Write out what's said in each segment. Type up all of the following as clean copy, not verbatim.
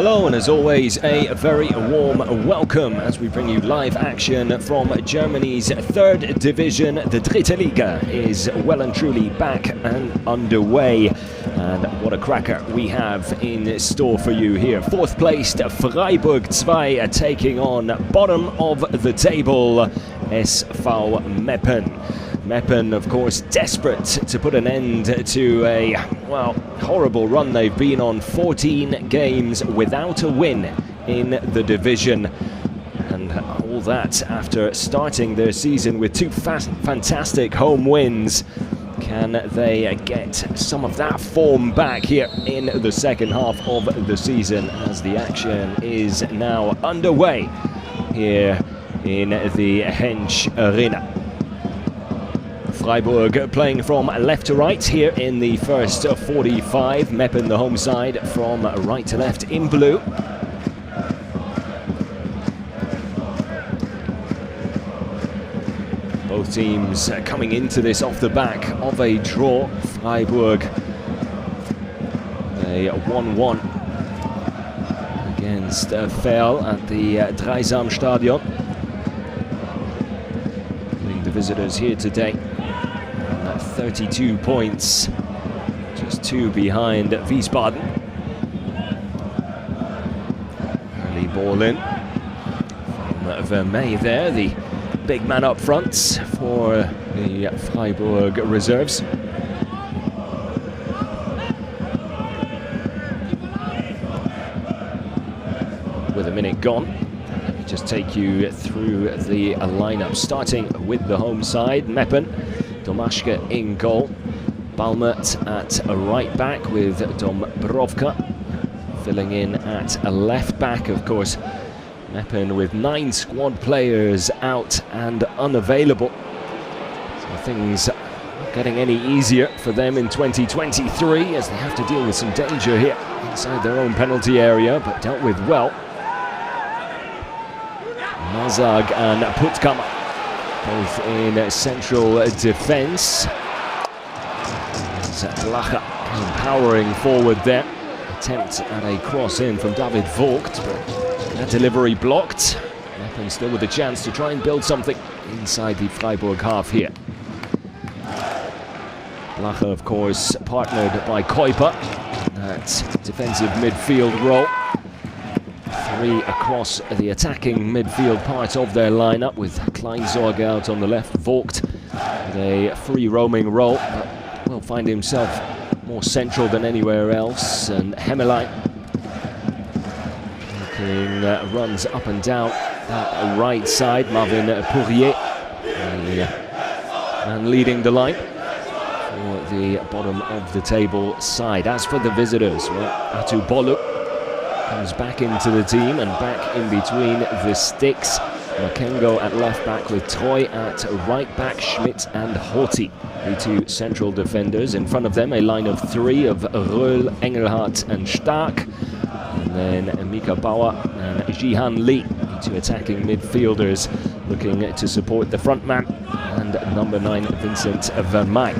Hello, and as always, a very warm welcome as we bring you live action from Germany's third division. The Dritte Liga is well and truly back and underway. And what a cracker we have in store for you here. Fourth placed Freiburg 2 taking on bottom of the table SV Meppen. Meppen, of course, desperate to put an end to a, well, horrible run they've been on. 14 games without a win in the division. And all that after starting their season with two fantastic home wins. Can they get some of that form back here in the second half of the season as the action is now underway here in the Hensch Arena? Freiburg playing from left to right here in the first 45. Meppen the home side from right to left in blue. Both teams coming into this off the back of a draw. Freiburg a 1-1 against Ferl at the Dreisamstadion. The visitors here today. 32 points, just 2 behind Wiesbaden. Early ball in from Vermeij there, the big man up front for the Freiburg reserves. With a minute gone, let me just take you through the lineup, starting with the home side. Meppen, Domaschke in goal, Balmert at a right back with Dombrovka filling in at a left back. Of course, Meppen with 9 squad players out and unavailable, so things not getting any easier for them in 2023 as they have to deal with some danger here inside their own penalty area, but dealt with well. Mazag and Putkama both in central defence. Blacher empowering forward there. Attempt at a cross in from David Vogt, but that delivery blocked. Meppen still with a chance to try and build something inside the Freiburg half here. Blacher, of course, partnered by Kuiper. That defensive midfield role. 3 across the attacking midfield part of their lineup, with Kleinzorg out on the left. Vogt with a free roaming role, but will find himself more central than anywhere else. And Hemmerlein making runs up and down that right side. Marvin Poirier and leading the line for the bottom of the table side. As for the visitors, well, Atu Bolu comes back into the team and back in between the sticks. Makengo at left back with Troy at right back, Schmidt and Horthy, the 2 central defenders. In front of them, a line of 3 of Röhl, Engelhardt and Stark. And then Mika Bauer and Jihan Lee, the 2 attacking midfielders, looking to support the front man. And number 9, Vincent Vermeij.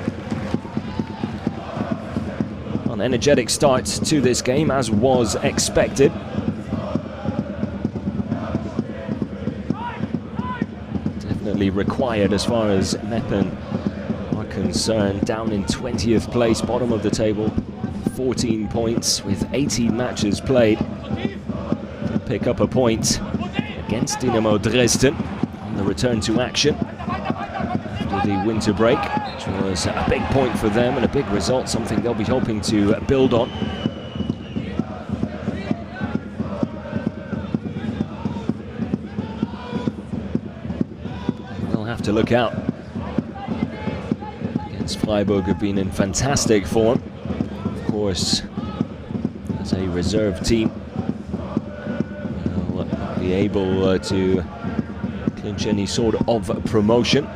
An energetic start to this game, as was expected. Definitely required as far as Meppen are concerned. Down in 20th place, bottom of the table, 14 points with 18 matches played. Pick up a point against Dynamo Dresden on the return to action after the winter break, which was a big point for them and a big result, something they'll be hoping to build on. They'll have to look out against Freiburg, have been in fantastic form. Of course, as a reserve team, they'll be able to clinch any sort of promotion.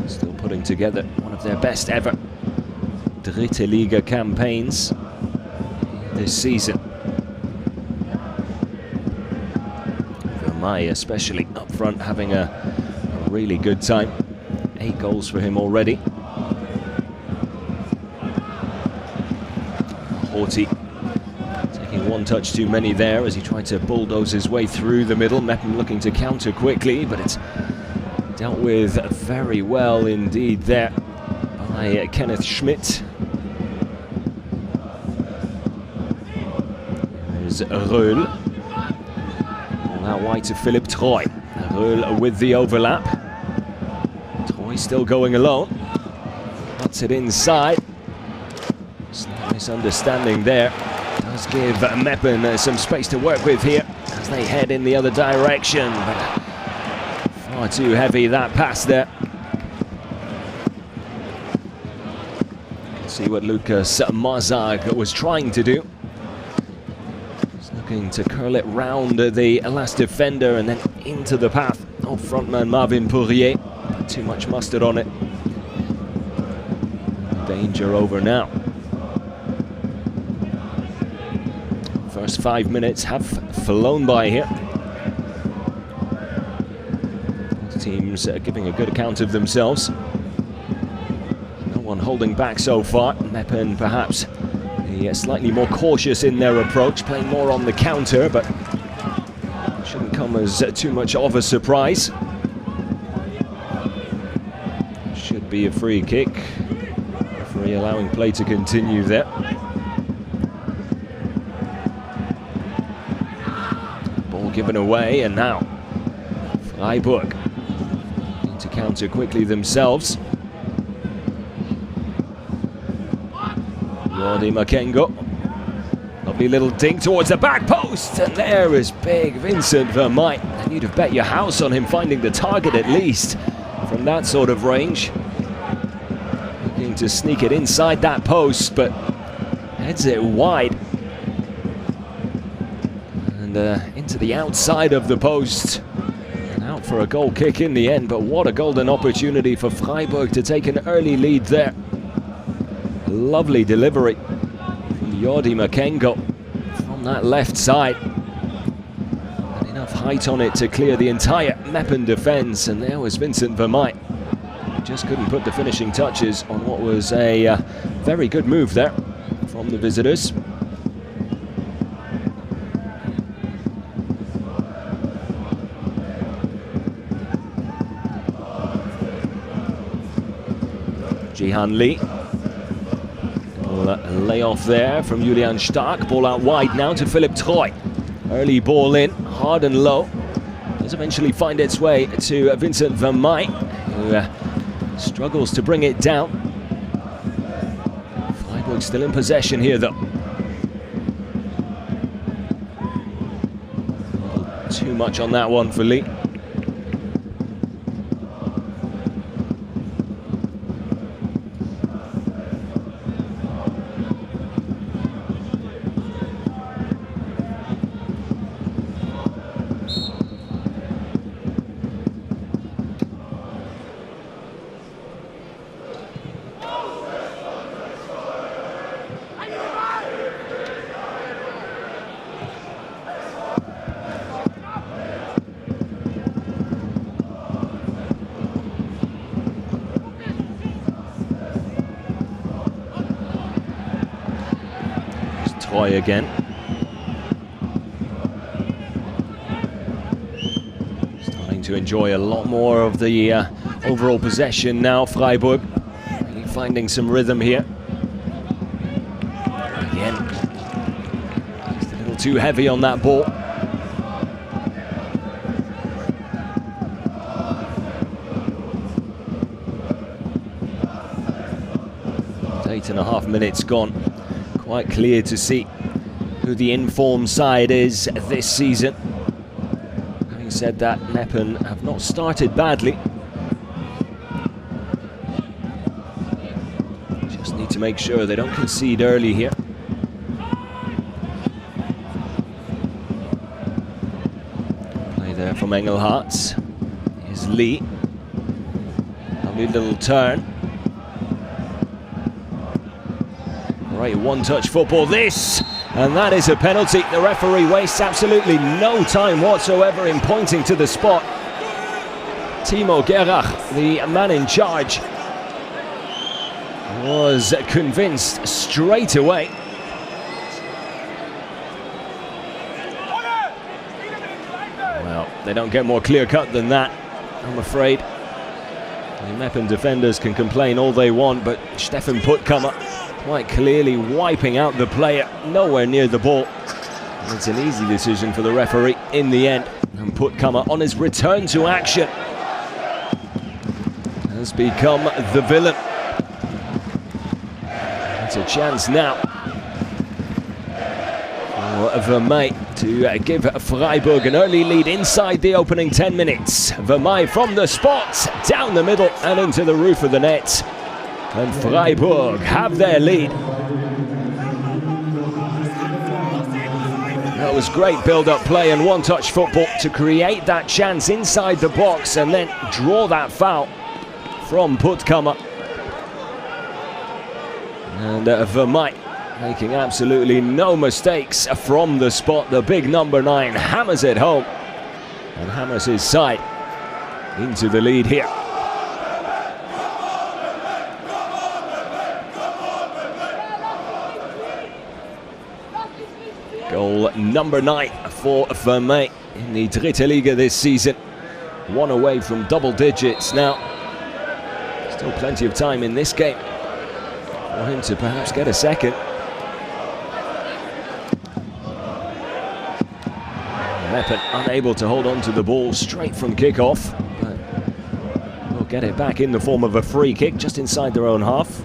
Still putting together one of their best ever Dritte Liga campaigns this season. Vermeij especially up front having a really good time. 8 goals for him already. Horthy One touch too many there as he tried to bulldoze his way through the middle. Meppen looking to counter quickly, but it's dealt with very well indeed there by Kenneth Schmidt. There's Reul. Ball out wide to Philipp Troy. Reul with the overlap. Troy still going alone. Cuts it inside. Slight misunderstanding there. Does give Meppen some space to work with here as they head in the other direction. But far too heavy that pass there. You can see what Lucas Marzag was trying to do. He's looking to curl it round the last defender and then into the path of frontman Marvin Poirier. Too much mustard on it. Danger over now. First 5 minutes have flown by here. Both teams giving a good account of themselves. No one holding back so far. Meppen perhaps slightly more cautious in their approach, playing more on the counter, but shouldn't come as too much of a surprise. Should be a free kick. Referee allowing play to continue there. Given away, and now Freiburg need to counter quickly themselves. Jordi Makengo, lovely little dink towards the back post, and there is big Vincent Vermuyt. And you'd have bet your house on him finding the target at least from that sort of range. Looking to sneak it inside that post, but heads it wide. Into the outside of the post and out for a goal kick in the end. But what a golden opportunity for Freiburg to take an early lead there. Lovely delivery from Jordi Makengo from that left side, and enough height on it to clear the entire Meppen defence. And there was Vincent Vermuyt, just couldn't put the finishing touches on what was a very good move there from the visitors. Jihan Lee. Layoff there from Julian Stark. Ball out wide now to Philipp Troy. Early ball in, hard and low. Does eventually find its way to Vincent Vermuyt, who struggles to bring it down. Freiburg still in possession here though. Too much on that one for Lee. Troy again. Starting to enjoy a lot more of the overall possession now, Freiburg. Really finding some rhythm here. Again, just a little too heavy on that ball. Eight and a half minutes gone. Quite clear to see who the informed side is this season. Having said that, Meppen have not started badly. Just need to make sure they don't concede early here. Play there from Engelhardt. Here's Lee. Lovely little turn. Right, one-touch football this, and that is a penalty. The referee wastes absolutely no time whatsoever in pointing to the spot. Timo Gerach, the man in charge, was convinced straight away. they don't get more clear-cut than that, I'm afraid. The Meppen defenders can complain all they want, but Stefan Puttkammer quite clearly wiping out the player, nowhere near the ball. It's an easy decision for the referee in the end. And Puttkammer on his return to action has become the villain. It's a chance now for Vermeij to give Freiburg an early lead inside the opening 10 minutes. Vermeij from the spot, down the middle and into the roof of the net. And Freiburg have their lead. That was great build-up play and one-touch football to create that chance inside the box and then draw that foul from Puttkammer. And Vermeij making absolutely no mistakes from the spot. The big number 9 hammers it home and hammers his side into the lead here. Goal number 9 for Vermeij in the Dritte Liga this season. One away from double digits now. Still plenty of time in this game for him to perhaps get a second. Meppen unable to hold on to the ball straight from kickoff, but will get it back in the form of a free kick just inside their own half.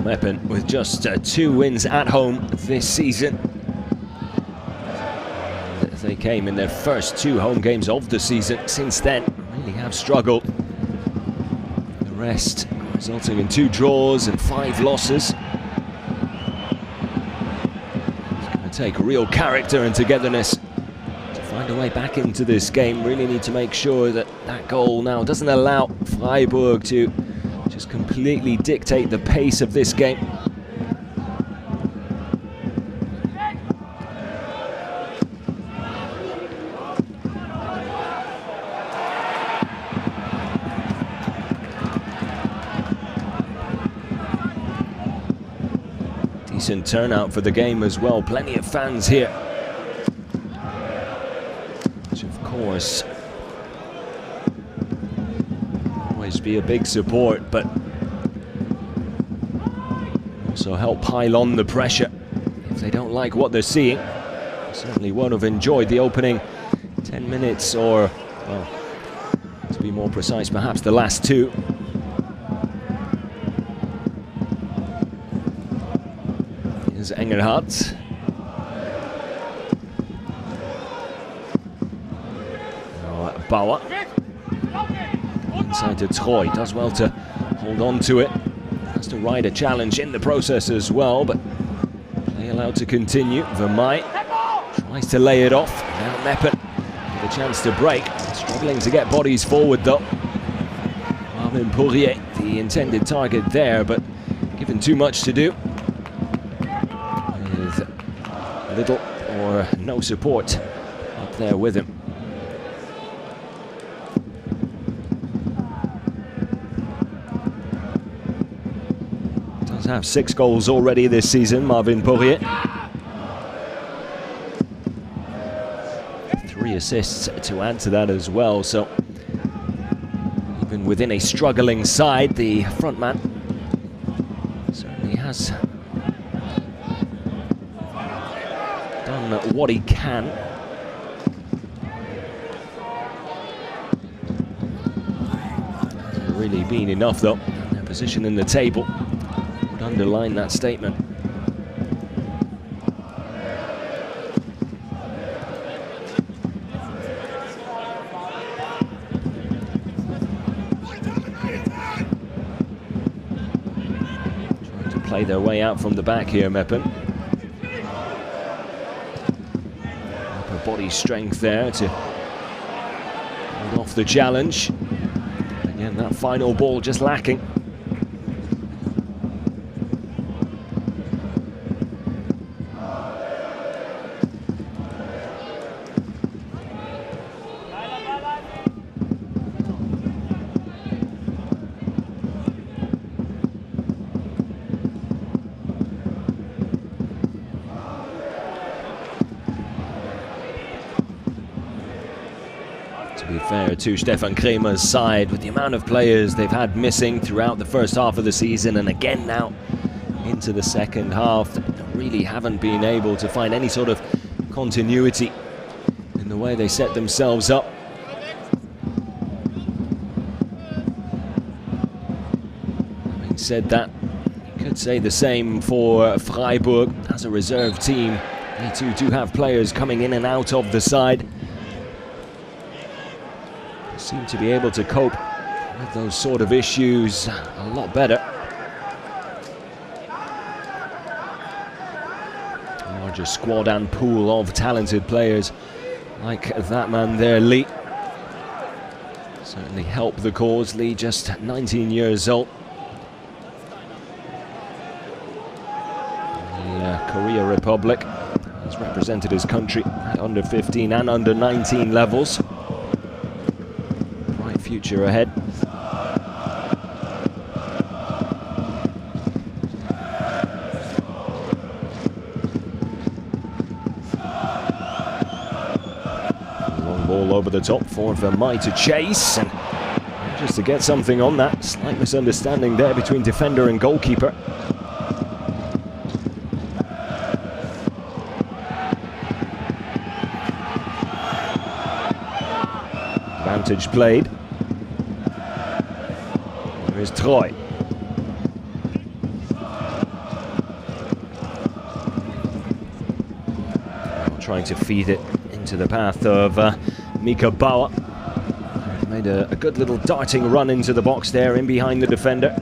Meppen with just 2 wins at home this season. They came in their first 2 home games of the season. Since then, really have struggled. The rest resulting in 2 draws and 5 losses. It's going to take real character and togetherness to find a way back into this game. Really need to make sure that that goal now doesn't allow Freiburg to just completely dictate the pace of this game. Decent turnout for the game as well. Plenty of fans here, which of course be a big support, but also help pile on the pressure if they don't like what they're seeing. They certainly won't have enjoyed the opening 10 minutes, or, well, to be more precise, perhaps the last 2. Here's Engelhardt. Bauer. Inside to Troy, does well to hold on to it. Has to ride a challenge in the process as well, but play allowed to continue. Vermeij tries to lay it off. Now Meppen with a chance to break. Struggling to get bodies forward though. Marvin Poirier, the intended target there, but given too much to do, with little or no support up there with him. Have 6 goals already this season, Marvin Poirier. 3 assists to add to that as well, so even within a struggling side, the front man certainly has done what he can. Hasn't really been enough though. Their position in the table underline that statement. Trying to play their way out from the back here, Meppen. Upper body strength there to hold off the challenge. Yeah, and that final ball just lacking. To be fair to Stefan Kremer's side, with the amount of players they've had missing throughout the first half of the season, and again now into the second half, they really haven't been able to find any sort of continuity in the way they set themselves up. Having said that, you could say the same for Freiburg as a reserve team. They too do have players coming in and out of the side. Seem to be able to cope with those sort of issues a lot better. A larger squad and pool of talented players like that man there, Lee. Certainly help the cause. Lee, just 19 years old. The Korea Republic has represented his country at under 15 and under 19 levels. Future ahead. Long ball over the top for Vermeij to chase, and just to get something on that. Slight misunderstanding there between defender and goalkeeper. Advantage played. Is Troy. Trying to feed it into the path of Mika Bauer. Made a good little darting run into the box there, in behind the defender.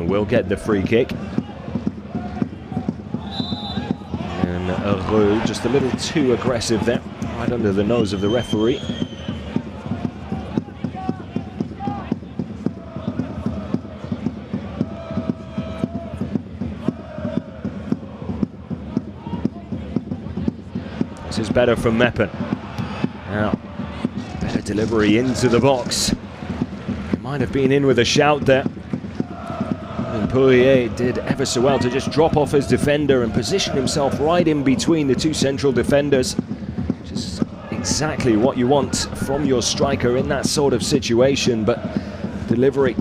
Will get the free kick. And Roux just a little too aggressive there, right under the nose of the referee. This is better from Meppen. Now, better delivery into the box. Might have been in with a shout there. Poirier did ever so well to just drop off his defender and position himself right in between the two central defenders. Which is exactly what you want from your striker in that sort of situation, but delivery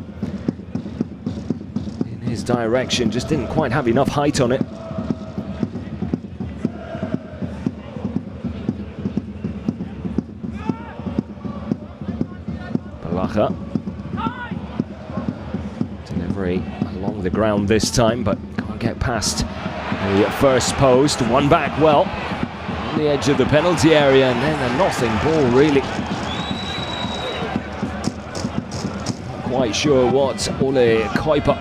in his direction just didn't quite have enough height on it. Balacha. Delivery along the ground this time, but can't get past the first post. One back well on the edge of the penalty area, and then a nothing ball really. Not quite sure what Ole Kuiper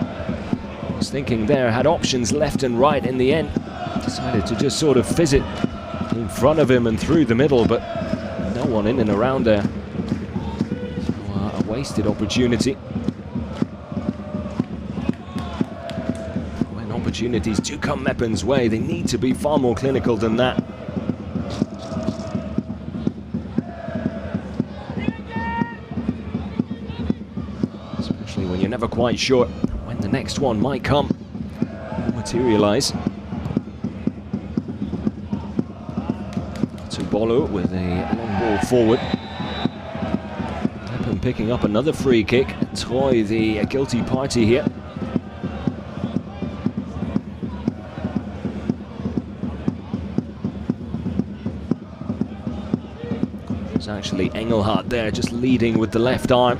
was thinking there. Had options left and right in the end. Decided to just sort of fizz it in front of him and through the middle, but no one in and around there. So, a wasted opportunity. Opportunities do come Meppen's way, they need to be far more clinical than that. Especially when you're never quite sure when the next one might come or materialize. To Bolo with a long ball forward. Meppen picking up another free kick. Troy the guilty party here. Actually Engelhardt there just leading with the left arm.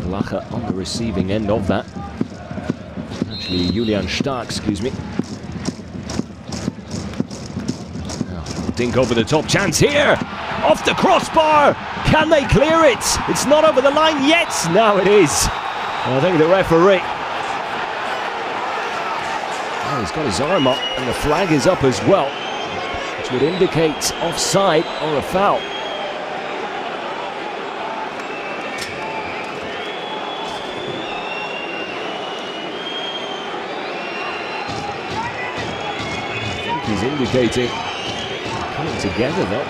Lacher on the receiving end of that. Actually, Julian Stark, excuse me. Oh, dink over the top, chance here! Off the crossbar! Can they clear it? It's not over the line yet! Now it is. I think the referee... Oh, he's got his arm up, and the flag is up as well, which would indicate offside or a foul. I think he's indicating coming together though.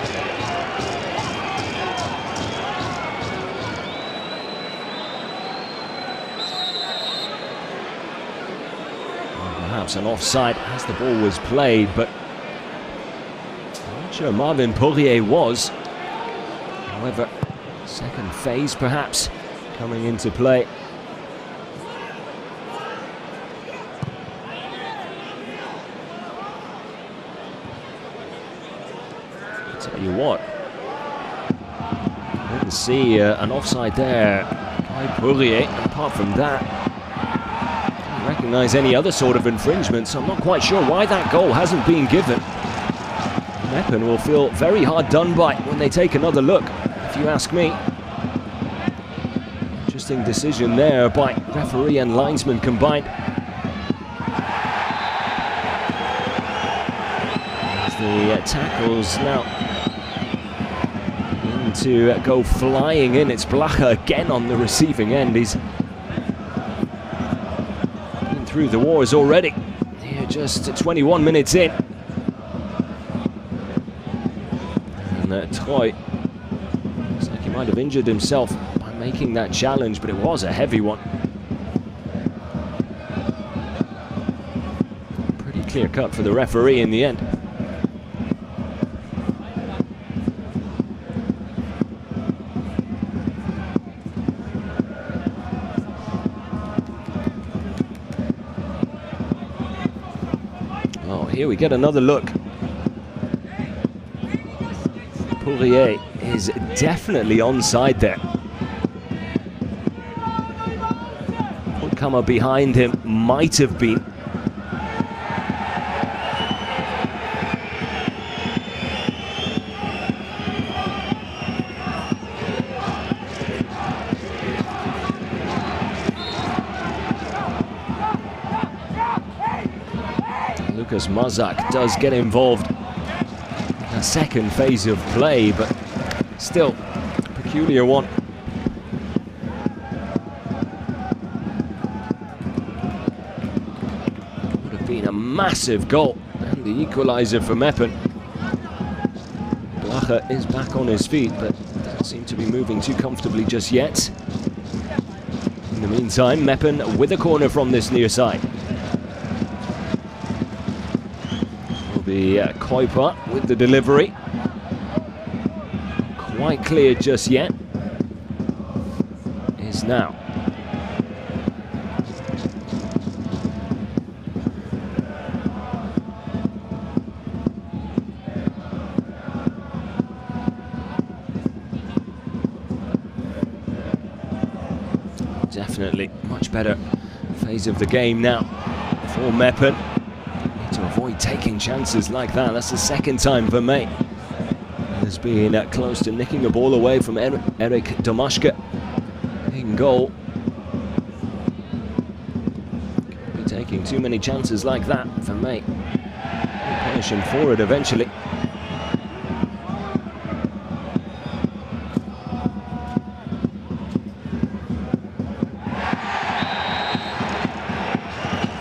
Perhaps an offside as the ball was played, but I'm not sure Marvin Poirier was. However, second phase perhaps coming into play. I'll tell you what, I didn't see an offside there by Poirier. Apart from that, recognize any other sort of infringement, so I'm not quite sure why that goal hasn't been given. Meppen will feel very hard done by when they take another look, if you ask me. Interesting decision there by referee and linesman combined. As the tackles now begin to go flying in. It's Blacher again on the receiving end. He's through the wars already. Here, just 21 minutes in. And Troy looks like he might have injured himself by making that challenge, but it was a heavy one. Pretty clear cut for the referee in the end. Here we get another look. Poirier is definitely onside there. Newcomer behind him might have been. Lucas Mazak does get involved in a second phase of play, but still a peculiar one. Would have been a massive goal and the equaliser for Meppen. Blacher is back on his feet, but doesn't seem to be moving too comfortably just yet. In the meantime, Meppen with a corner from this near side. The Kuiper with the delivery. Quite clear just yet. Is now. Definitely much better phase of the game now for Meppen. To avoid taking chances like that. That's the second time for May. Has been close to nicking the ball away from Eric Domashke. In goal. Can't be taking too many chances like that for May. Punish him for it eventually.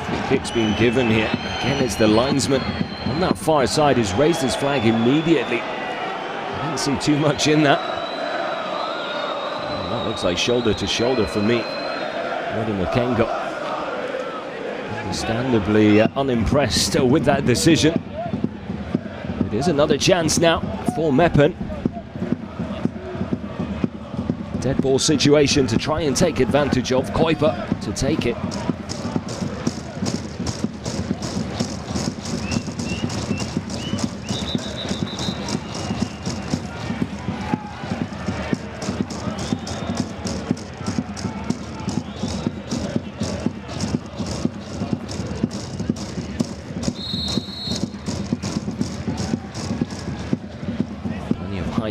Free kick's been given here. Again, it's the linesman on that far side who's raised his flag immediately. I didn't see too much in that. Oh, that looks like shoulder to shoulder for me. Roddy Makengo, understandably unimpressed with that decision. It is another chance now for Meppen. Dead ball situation to try and take advantage of. Kuiper to take it.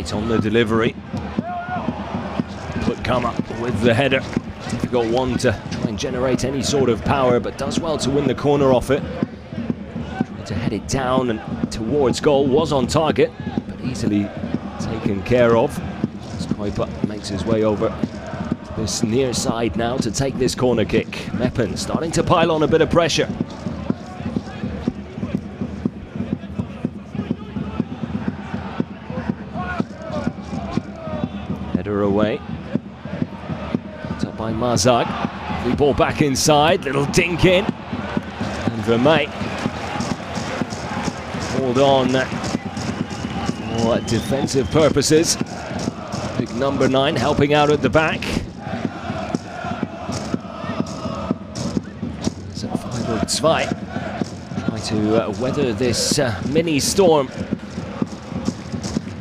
Light on the delivery. But come up with the header. Difficult one to try and generate any sort of power, but does well to win the corner off it. Tried to head it down and towards goal, was on target, but easily taken care of. Kuiper makes his way over to this near side now to take this corner kick. Meppen starting to pile on a bit of pressure. Header away. Picked up by Mazag. The ball back inside, little dink in. And Vermey hold on for defensive purposes. Big number 9 helping out at the back. So Freiburg 2 try to weather this mini storm.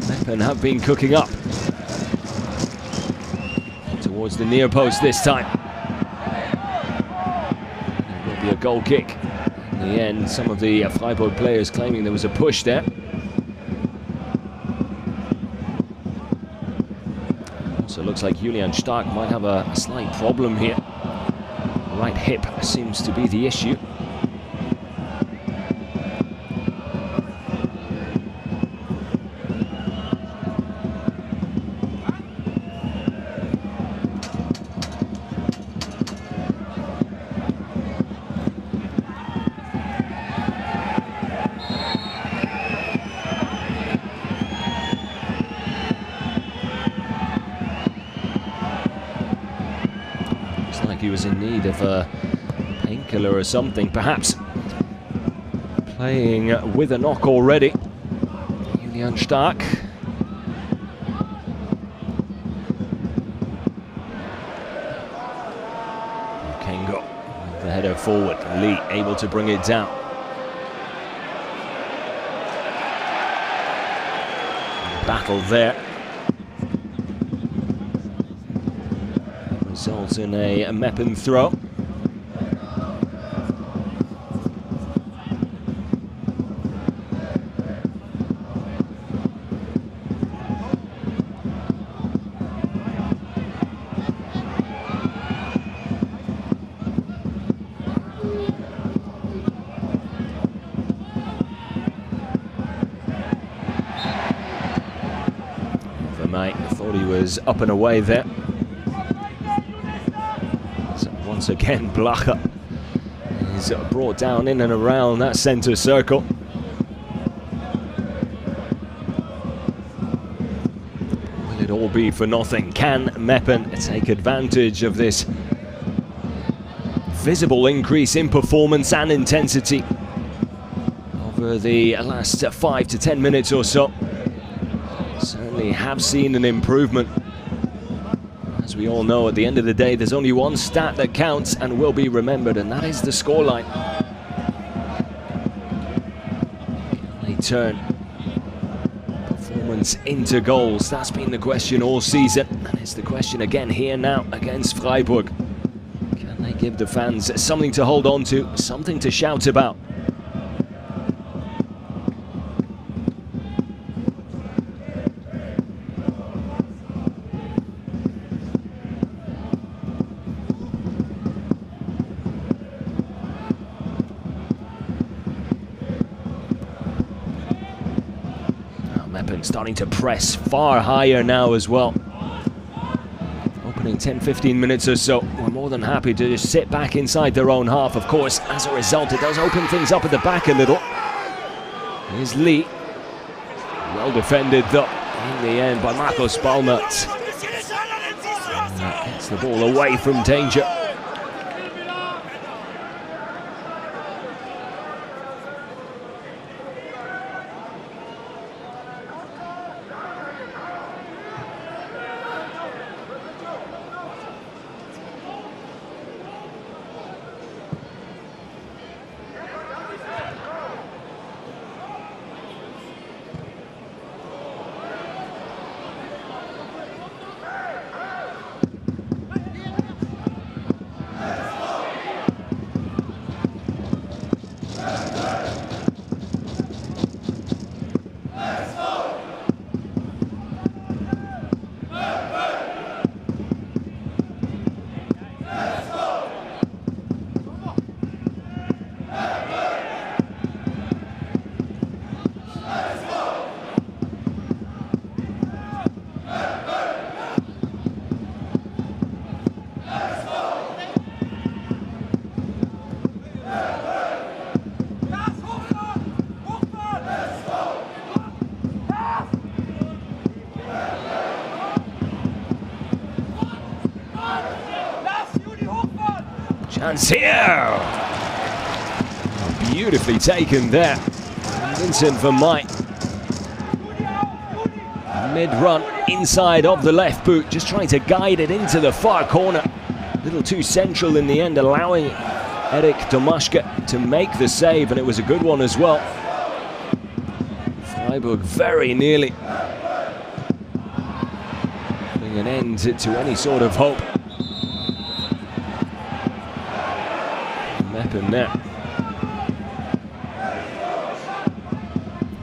Meppen have been cooking up. Towards the near post this time. There will be a goal kick. In the end, some of the Freiburg players claiming there was a push there. Also looks like Julian Stark might have a slight problem here. Right hip seems to be the issue. He was in need of a painkiller or something, perhaps. Playing with a knock already. Julian Stark. Kengo, the header forward. Lee able to bring it down. Battle there. Results in a Meppen throw. Vermey thought he was up and away there. Once again, Blacher is brought down in and around that centre circle. Will it all be for nothing? Can Meppen take advantage of this visible increase in performance and intensity over the last 5 to 10 minutes or so? Certainly have seen an improvement. As we all know, at the end of the day, there's only one stat that counts and will be remembered, and that is the scoreline. They turn performance into goals. That's been the question all season, and it's the question again here now against Freiburg. Can they give the fans something to hold on to, something to shout about? Meppen starting to press far higher now as well. Opening 10-15 minutes or so, we're more than happy to just sit back inside their own half. Of course, as a result, it does open things up at the back a little. Here's Lee. Well defended though, in the end, by Marcos Balmert. Gets the ball away from danger. Chance here! Oh, beautifully taken there. Vincent Vermeij. Mid-run inside of the left boot, just trying to guide it into the far corner. A little too central in the end, allowing Erik Tomaszka to make the save, and it was a good one as well. Freiburg very nearly putting an end to any sort of hope. Meppen there.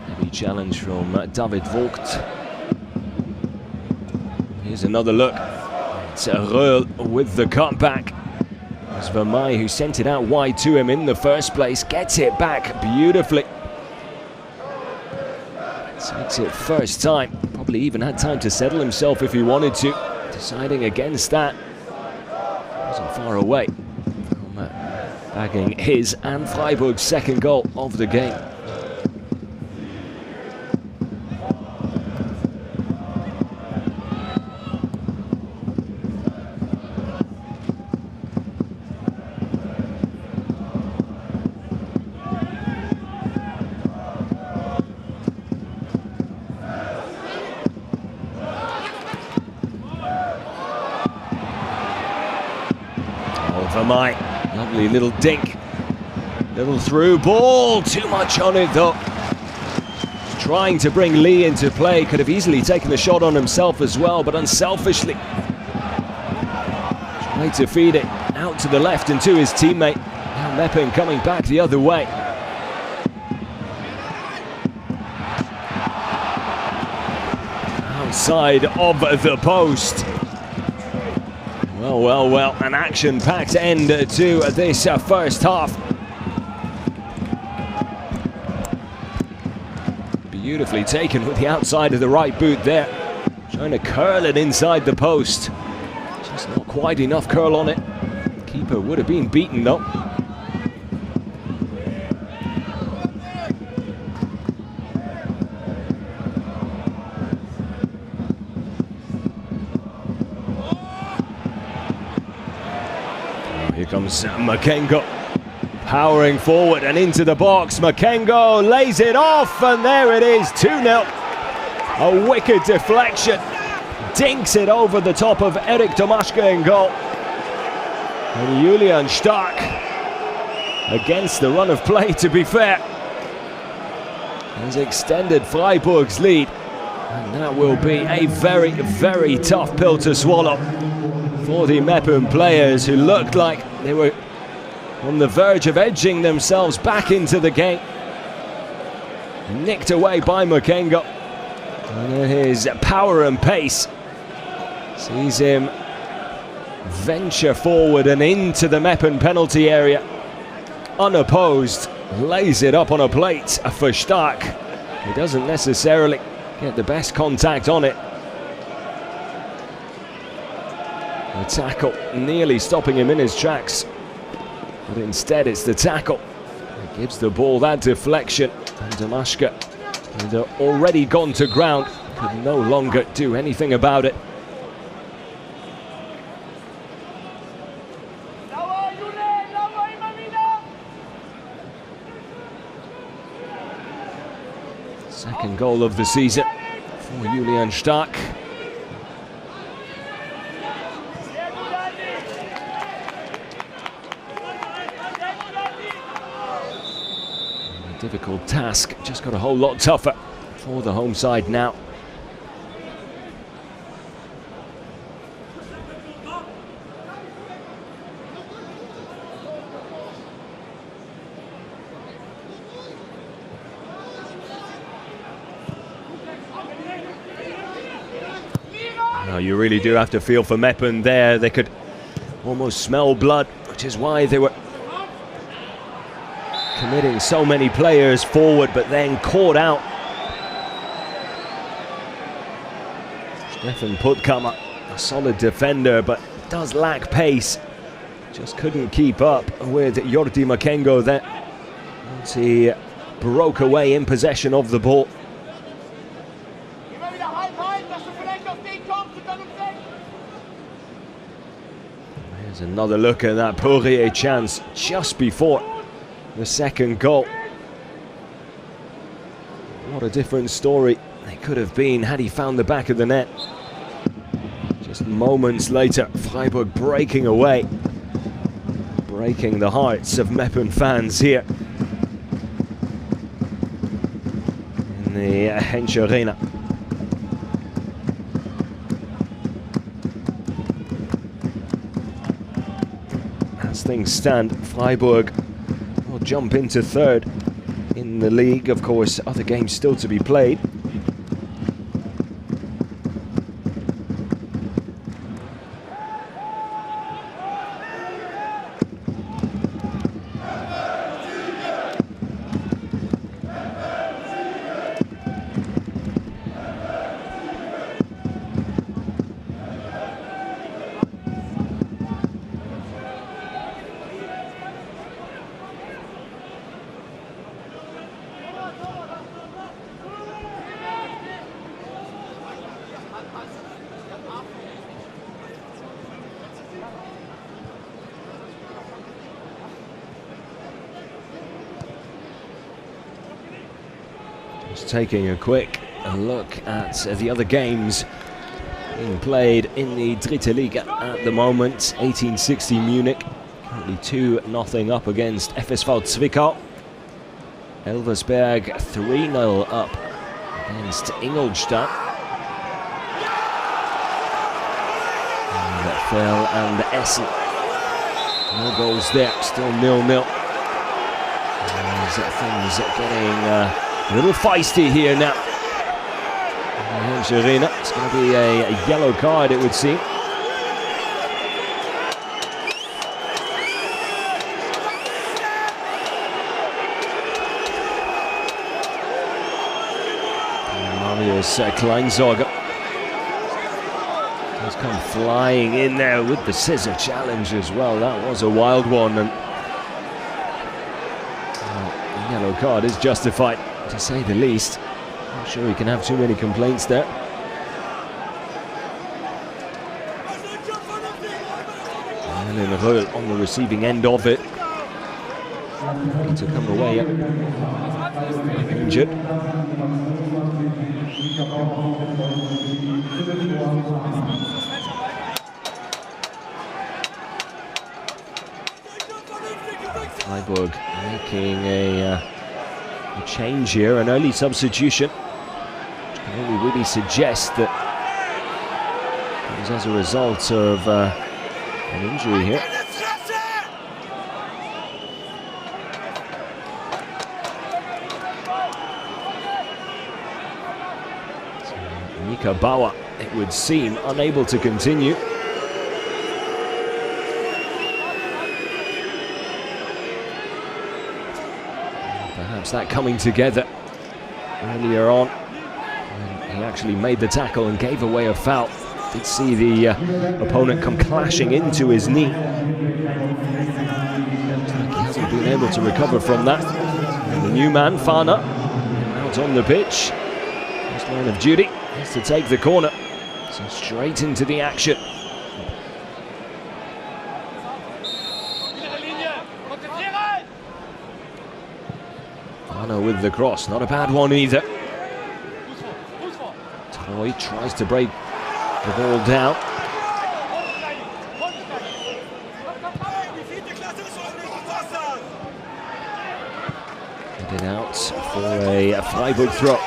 Heavy challenge from David Vogt. Here's another look. It's Reul with the cutback. It's Vermeij who sent it out wide to him in the first place. Gets it back beautifully. Takes it first time. Probably even had time to settle himself if he wanted to. Deciding against that. Wasn't far away from bagging his and Freiburg's second goal of the game. Vermeij, lovely little dink, little through ball, too much on it though. Trying to bring Lee into play, could have easily taken the shot on himself as well, but unselfishly tried to feed it out to the left and to his teammate. Now Meppen coming back the other way. Outside of the post. Well, an action-packed end to this first half. Beautifully taken with the outside of the right boot there. Trying to curl it inside the post. Just not quite enough curl on it. Keeper would have been beaten though. Here comes Makengo, powering forward and into the box. Makengo lays it off, and there it is, 2-0. A wicked deflection, dinks it over the top of Erik Tomaszka in goal. And Julian Stark, against the run of play to be fair, has extended Freiburg's lead. And that will be a very, very tough pill to swallow for the Meppen players, who looked like they were on the verge of edging themselves back into the game. Nicked away by Makengo. And his power and pace sees him venture forward and into the Meppen penalty area. Unopposed, lays it up on a plate for Stark. He doesn't necessarily get the best contact on it. The tackle nearly stopping him in his tracks, but instead it's the tackle that gives the ball that deflection, and Tomaszka had already gone to ground, could no longer do anything about it. Second goal of the season for Julian Stark. Difficult task, just got a whole lot tougher for the home side now. Now you really do have to feel for Meppen there. They could almost smell blood, which is why they were committing so many players forward, but then caught out. Stefan Puttkammer, a solid defender, but does lack pace. Just couldn't keep up with Jordi Makengo there. Once he broke away in possession of the ball. There's There's another look at that Poirier chance just before the second goal. What a different story it could have been had he found the back of the net. Just moments later, Freiburg breaking away, breaking the hearts of Meppen fans here in the Hensch Arena. As things stand, Freiburg will jump into third in the league. Of course, other games still to be played. Just taking a quick look at the other games being played in the Dritte Liga at the moment. 1860 Munich currently 2-0 up against FSV Zwickau. Elversberg 3-0 up against Ingolstadt. And Fell and Essen. No goals there, still 0-0. Things are getting a little feisty here now. Hensch Arena. It's going to be a yellow card, it would seem. Marius Kleinsorger has come flying in there with the scissor challenge as well. That was a wild one, and the yellow card is justified, to say the least. Not sure he can have too many complaints there. And Röhl on the receiving end of it. To come away injured. Freiburg making a change here, an early substitution, which can only really suggest that it was as a result of an injury here. So Mika Bauer, it would seem, unable to continue. Perhaps that coming together earlier on when he actually made the tackle and gave away a foul. Did see the opponent come clashing into his knee. Looks like he hasn't been able to recover from that. And the new man, Fana, out on the pitch. First line of duty is to take the corner. So straight into the action. Fana with the cross, not a bad one either. Toy tries to break the ball down. Headed out for a Freiburg throw.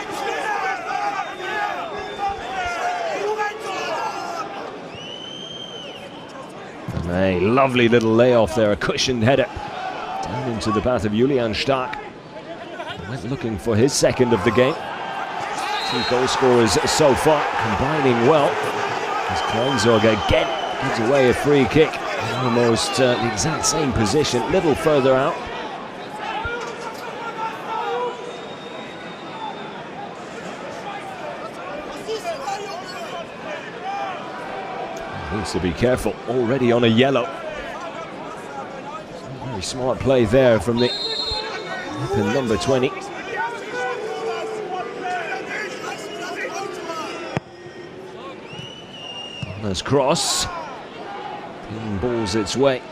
And a lovely little layoff there, a cushioned header down into the path of Julian Stark. Went looking for his second of the game. Two goal scorers so far, combining well. As Kleinsorger again gives away a free kick. Almost the exact same position, little further out. Needs to be careful, already on a yellow. Very smart play there from the number 20. Nice cross. balls its way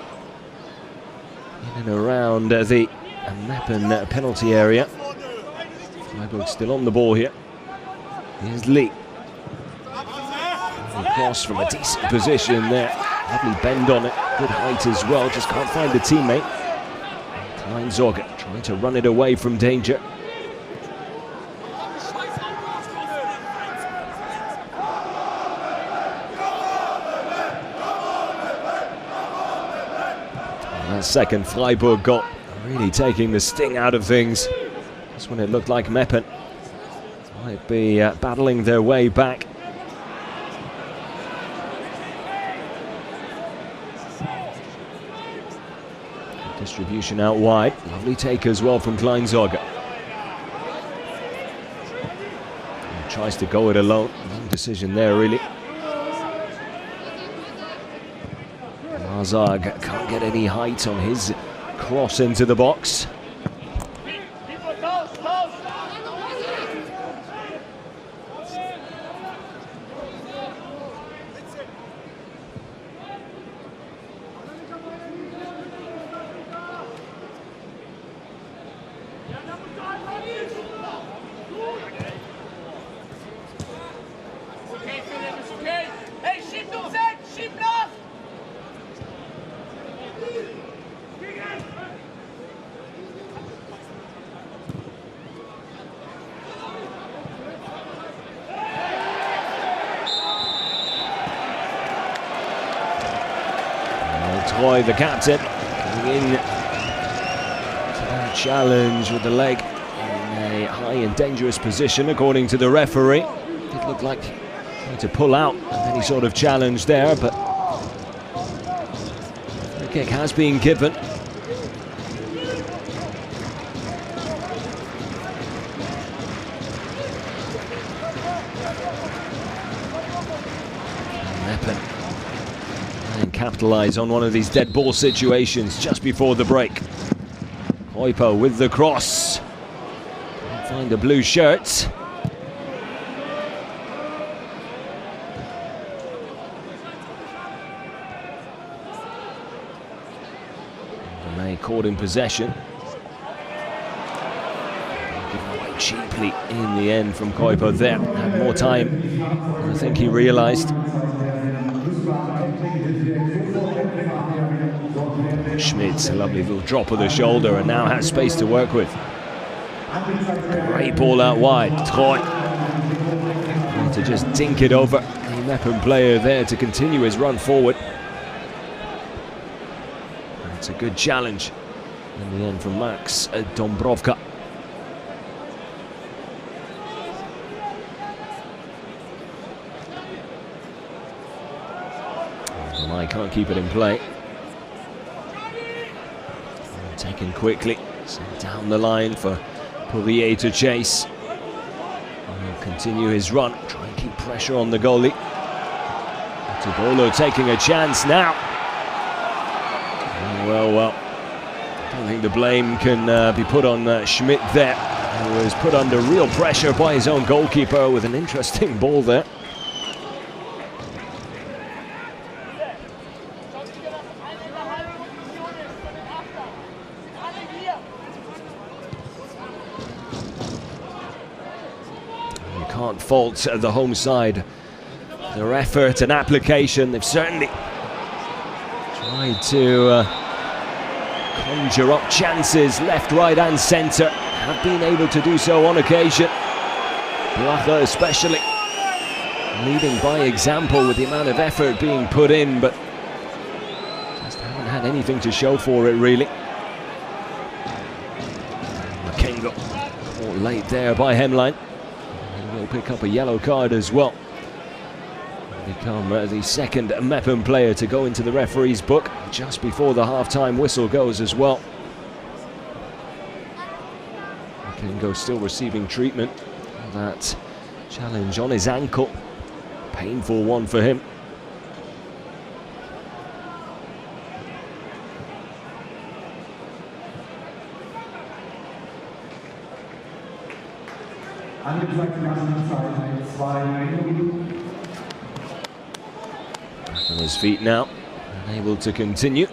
in and around the Meppen penalty area. Freiburg still on the ball here. Here's Lee. Cross from a decent position there. Lovely bend on it. Good height as well. Just can't find a teammate. Kleinsorge trying to run it away from danger. That second Freiburg goal really taking the sting out of things. Just when it looked like Meppen might be battling their way back. Distribution out wide. Lovely take as well from Kleinsorge. Tries to go it alone. Wrong decision there, really. Hazard can't get any height on his cross into the box. Troy, the captain, coming in to that challenge with the leg in a high and dangerous position, according to the referee. It looked like trying to pull out of any sort of challenge there, but the kick has been given. Meppen and capitalise on one of these dead ball situations just before the break. Kuiper with the cross. Can't find a blue shirt. May caught in possession. Given away cheaply in the end from Kuiper there. Had more time than I think he realised. Schmidt, a lovely little drop of the shoulder and now has space to work with. Great ball out wide. Troy to just dink it over. The Meppen player there to continue his run forward. It's a good challenge in the end from Max Dombrovka. I can't keep it in play. Taken quickly, sent down the line for Poirier to chase. He'll continue his run, try and keep pressure on the goalie. Tobolo taking a chance now. Well, I don't think the blame can be put on Schmidt there. He was put under real pressure by his own goalkeeper with an interesting ball there. Can't fault the home side. Their effort and application, they've certainly tried to conjure up chances left, right and centre. Have been able to do so on occasion. Blacher especially leading by example with the amount of effort being put in, but just haven't had anything to show for it really. Makengo caught late there by Hemline. Will pick up a yellow card as well. Become the second Meppen player to go into the referee's book just before the half-time whistle goes as well. Makengo still receiving treatment. That challenge on his ankle. Painful one for him. Back on his feet now. Able to continue.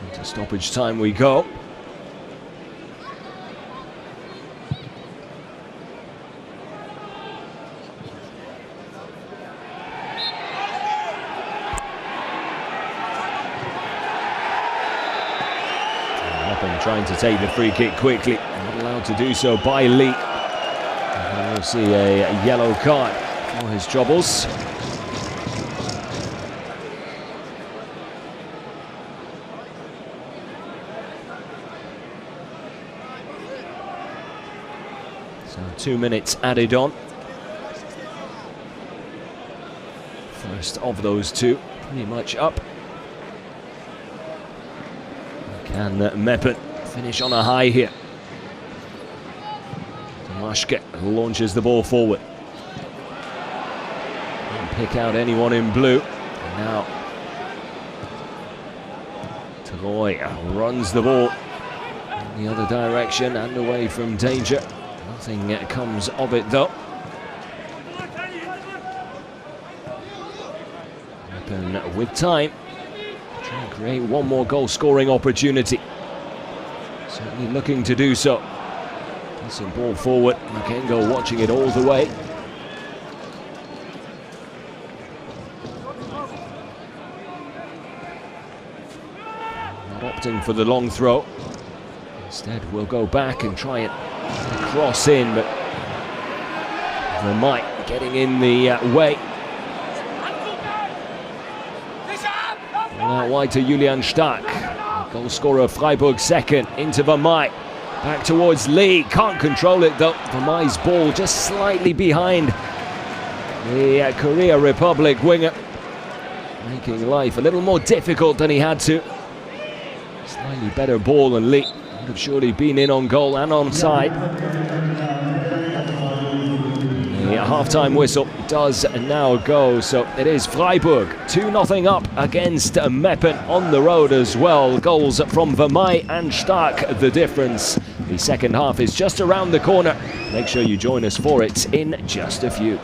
Into stoppage time we go. Meppen trying to take the free kick quickly. Not allowed to do so by Lee. And we'll see a yellow card for his troubles. So 2 minutes added on. First of those two, pretty much up. Can Meppen finish on a high here? Tomaszke launches the ball forward. Can't pick out anyone in blue. And now Troy runs the ball in the other direction and away from danger. Nothing comes of it though. Meppen with time. Trying to create one more goal-scoring opportunity. Certainly looking to do so. Decent ball forward. Makengo watching it all the way. Not opting for the long throw. Instead, we'll go back and try it. Cross in, but Vermij getting in the way. Out wide to Julian Stark. Goal scorer Freiburg second. Into Vermij. Back towards Lee. Can't control it though. Vermij's ball just slightly behind the Korea Republic winger. Making life a little more difficult than he had to. Slightly better ball than Lee. Would have surely been in on goal and onside. The half-time whistle does now go, so it is Freiburg 2-0 up against Meppen on the road as well. Goals from Vermij and Stark the difference. The second half is just around the corner. Make sure you join us for it in just a few.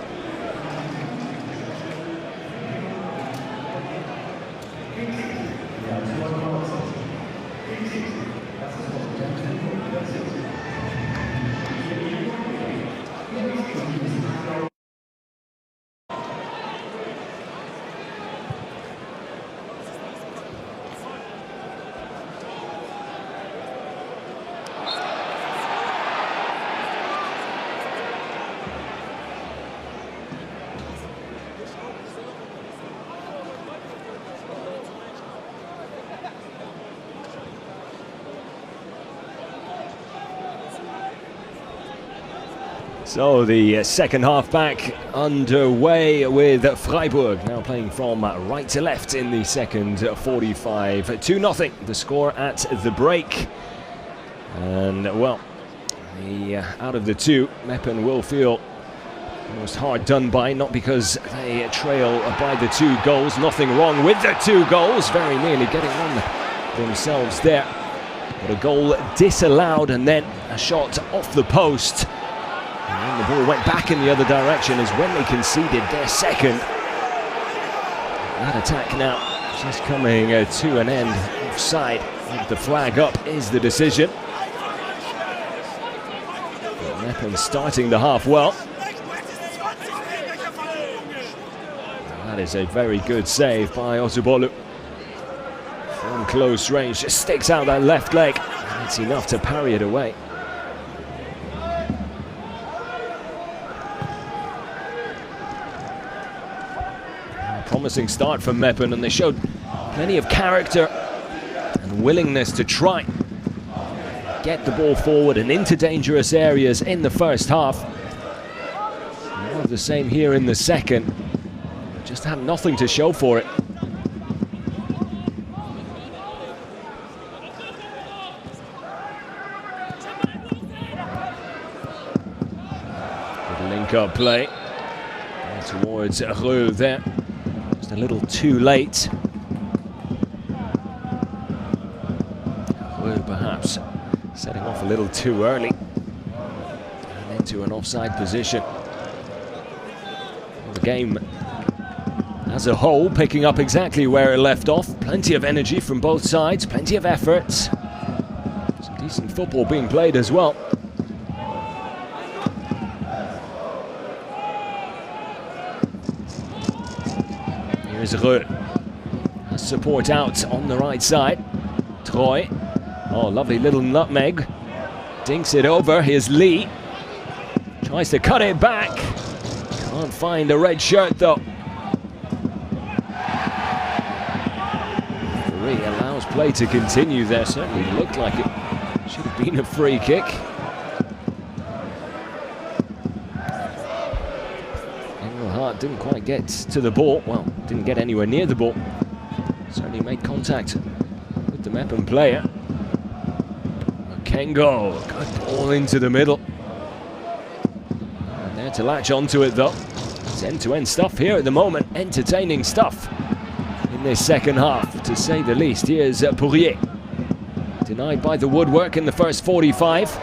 So the second half back underway with Freiburg now playing from right to left in the second 45. 2-0 the score at the break. And well, out of the two, Meppen will feel almost hard done by, not because they trail by the 2 goals. Nothing wrong with the 2 goals, very nearly getting on themselves there. But a goal disallowed and then a shot off the post. And then the ball went back in the other direction as when they conceded their second. That attack now just coming to an end offside. With the flag up is the decision. Meppen starting the half well. That is a very good save by Osubolu. From close range, just sticks out that left leg. That's enough to parry it away. Promising start from Meppen, and they showed plenty of character and willingness to try get the ball forward and into dangerous areas in the first half. More of the same here in the second. Just had nothing to show for it. Good link-up play towards Reu there. Just a little too late. Reu perhaps setting off a little too early and into an offside position. Well, the game as a whole, picking up exactly where it left off. Plenty of energy from both sides, plenty of efforts. Some decent football being played as well. Here's Rö. Support out on the right side. Troy. Oh, lovely little nutmeg. Dinks it over. Here's Lee. Tries to cut it back. Can't find a red shirt though. Referee allows play to continue there. Certainly looked like it should have been a free kick. Engelhardt didn't quite get to the ball. Well, didn't get anywhere near the ball. Certainly made contact with the Meppen player. Kengo, good ball into the middle. And there to latch onto it though. It's end-to-end stuff here at the moment. Entertaining stuff in this second half, to say the least. Here's Poirier. Denied by the woodwork in the first 45.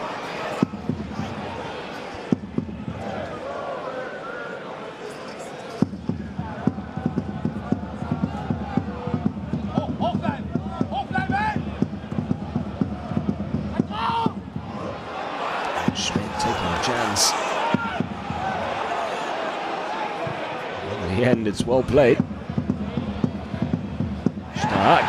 It's well played. Stark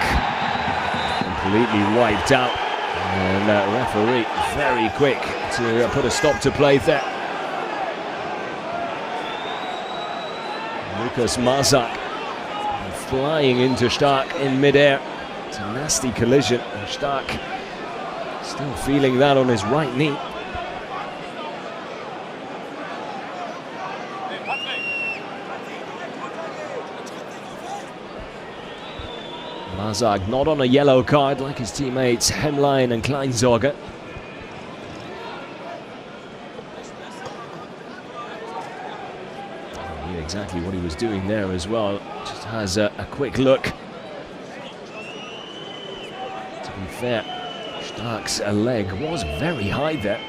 completely wiped out, and referee very quick to put a stop to play there. Lucas Marzak flying into Stark in midair. It's a nasty collision, and Stark still feeling that on his right knee. Marzak not on a yellow card like his teammates Hemlein and Kleinsorge. He knew exactly what he was doing there as well. Just has a quick look. To be fair, Stark's leg was very high there.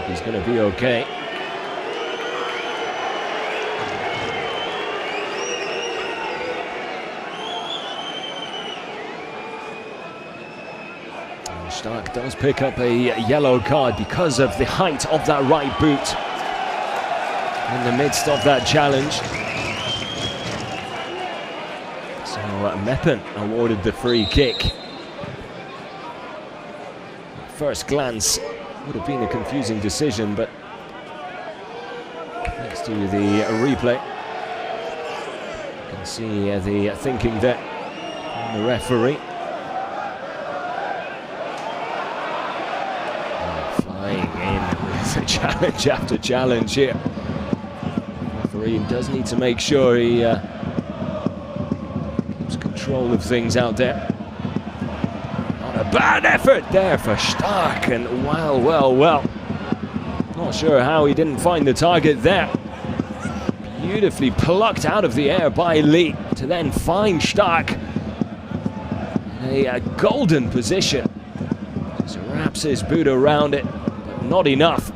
He's going to be okay. And Stark does pick up a yellow card because of the height of that right boot in the midst of that challenge. So Meppen awarded the free kick. At first glance, would have been a confusing decision, but thanks to the replay, you can see the thinking there from the referee. Flying in with challenge after challenge here. The referee does need to make sure he keeps control of things out there. Bad effort there for Stark, and well. Not sure how he didn't find the target there. Beautifully plucked out of the air by Lee to then find Stark in a golden position. Just wraps his boot around it, but not enough.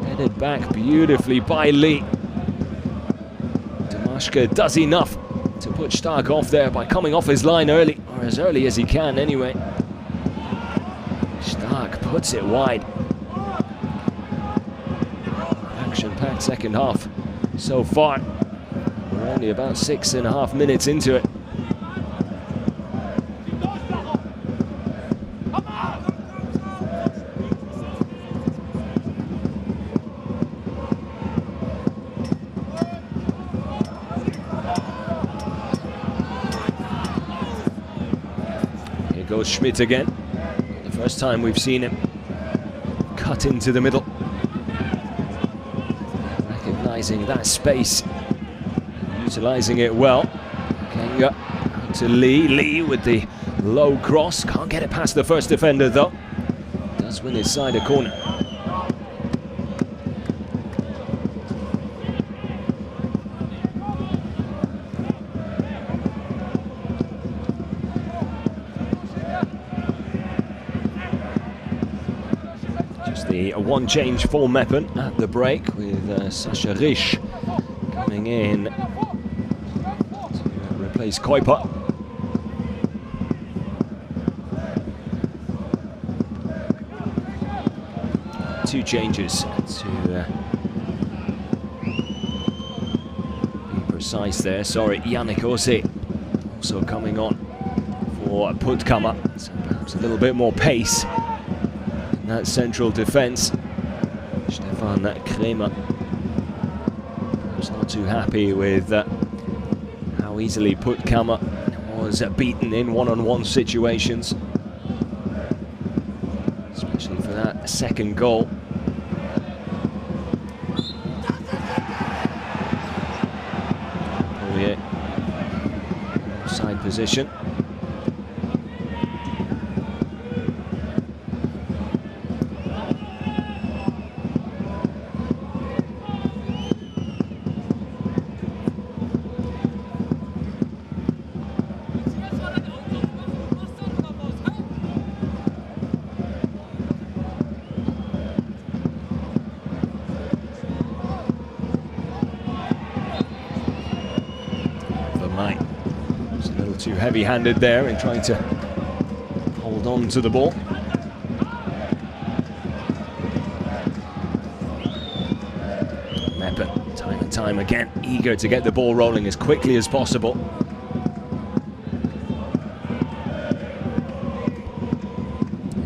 Headed back beautifully by Lee. Tomaszka does enough to put Stark off there by coming off his line early. As early as he can anyway. Stark puts it wide. Action-packed second half so far. We're only about 6.5 minutes into it. Goes Schmidt again. The first time we've seen him cut into the middle. Recognizing that space, utilizing it well. Kenga to Lee. Lee with the low cross. Can't get it past the first defender though. Does win his side a corner. Just the one change for Meppen at the break, with Sasha Risch coming in to replace Kuiper. Two changes to be precise there. Sorry, Yannick Ose also coming on for Puttkammer, so perhaps a little bit more pace in that central defence. Stefan Kremer was not too happy with how easily Puttkammer was beaten in one-on-one situations, especially for that second goal. Side position. A little too heavy-handed there in trying to hold on to the ball. Meppen, time and time again, eager to get the ball rolling as quickly as possible.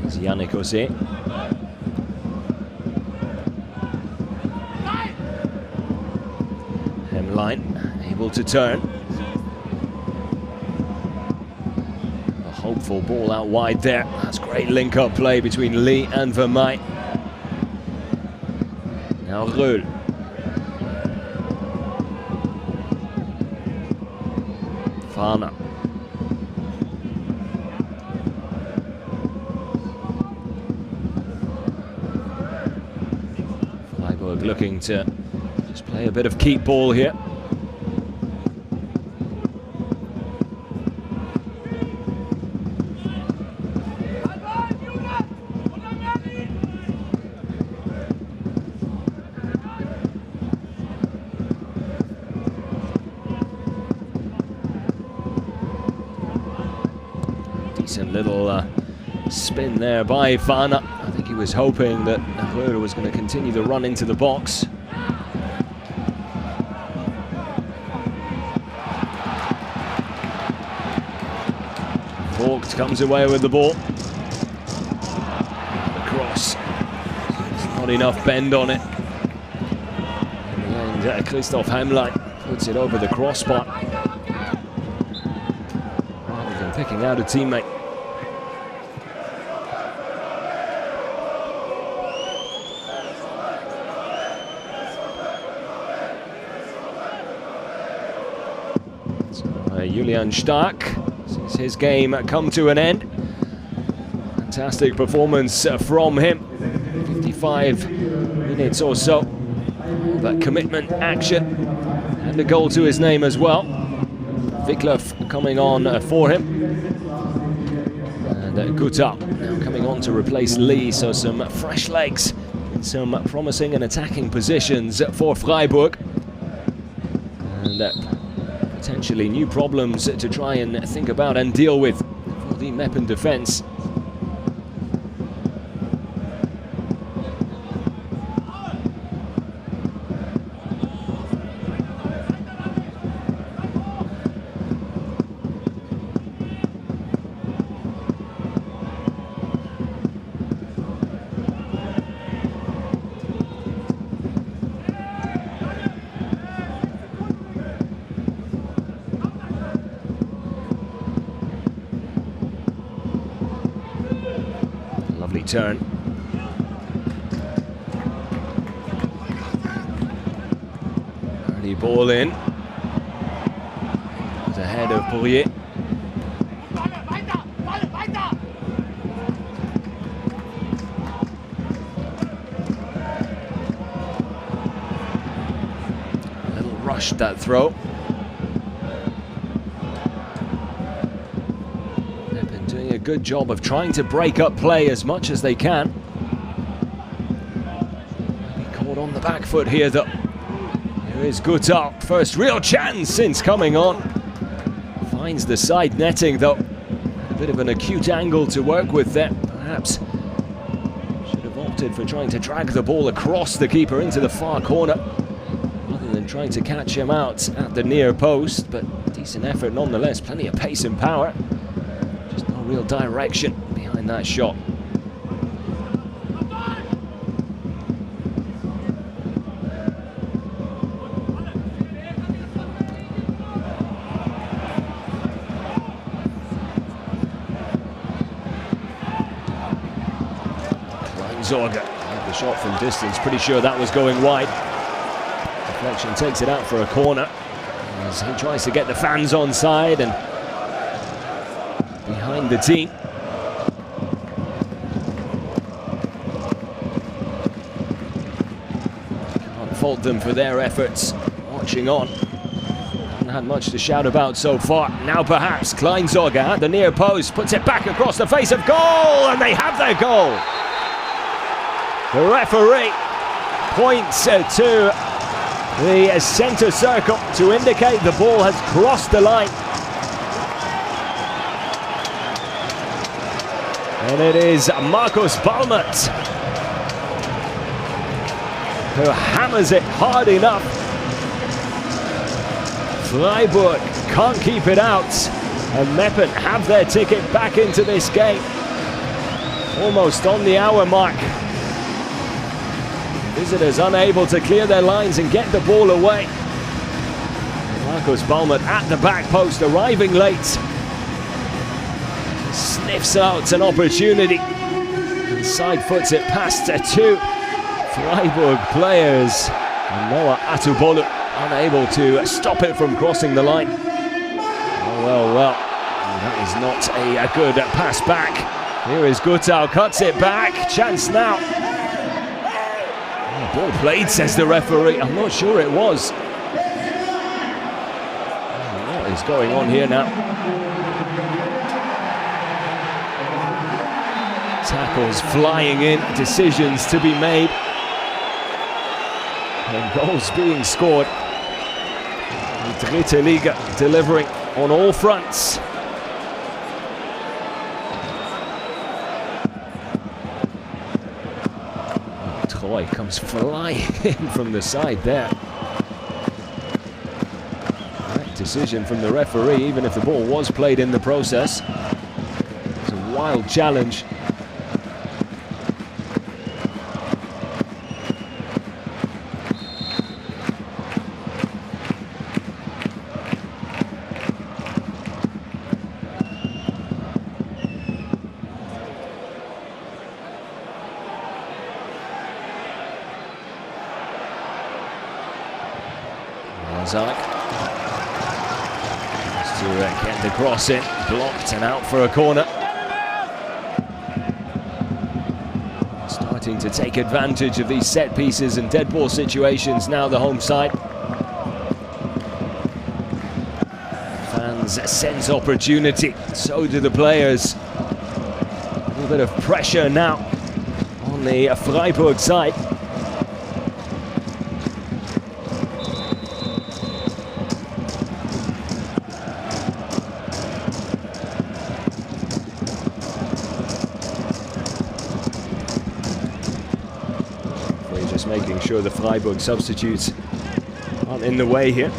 There's Yannick Ose. Hemline, able to turn. Hopeful ball out wide there. That's great link-up play between Lee and Vermeij. Now Reul. Varner. Freiburg looking to just play a bit of keep ball here. Decent little spin there by Varner. I think he was hoping that Reul was going to continue the run into the box. Vogt comes away with the ball. The cross. There's not enough bend on it. And Christoph Hemline puts it over the crossbar, rather than picking out a teammate. Julian Stark sees his game come to an end. Fantastic performance from him. 55 minutes or so. That commitment, action, and a goal to his name as well. Wickloff coming on for him. And Guta now coming on to replace Lee, so some fresh legs in some promising and attacking positions for Freiburg. And potentially new problems to try and think about and deal with for the Meppen defence. Lovely turn. Early ball in. With the head of Poirier. A little rushed that throw. Good job of trying to break up play as much as they can. caught on the back foot here though. Here is Gutal, first real chance since coming on. Finds the side netting though. A bit of an acute angle to work with there, perhaps. Should have opted for trying to drag the ball across the keeper into the far corner, rather than trying to catch him out at the near post, but decent effort nonetheless, plenty of pace and power. Just no real direction behind that shot. Zorga, the shot from distance, pretty sure that was going wide. Deflection takes it out for a corner as he tries to get the fans on side and behind the team. Can't fault them for their efforts. Watching on. Haven't had much to shout about so far. Now perhaps Kleinsorger at the near post puts it back across the face of goal, and they have their goal. The referee points to the centre circle to indicate the ball has crossed the line. And it is Markus Balmert who hammers it hard enough. Freiburg can't keep it out, and Meppen have their ticket back into this game. Almost on the hour mark. Visitors unable to clear their lines and get the ball away. Markus Balmert at the back post, arriving late. Sniffs out an opportunity and side foots it past two Freiburg players. And Noah Atubolu unable to stop it from crossing the line. Well. That is not a good pass back. Here is Gutal, cuts it back. Chance now. Ball played, says the referee. I'm not sure it was. What is going on here now? Tackles flying in, decisions to be made, and goals being scored. The Dritte Liga delivering on all fronts. Troy comes flying in from the side there. Correct decision from the referee, even if the ball was played in the process. It's a wild challenge. Zark has to get the cross in, blocked and out for a corner. Starting to take advantage of these set pieces and dead ball situations now, the home side. Fans sense opportunity, so do the players. A little bit of pressure now on the Freiburg side. Just making sure the Freiburg substitutes aren't in the way here.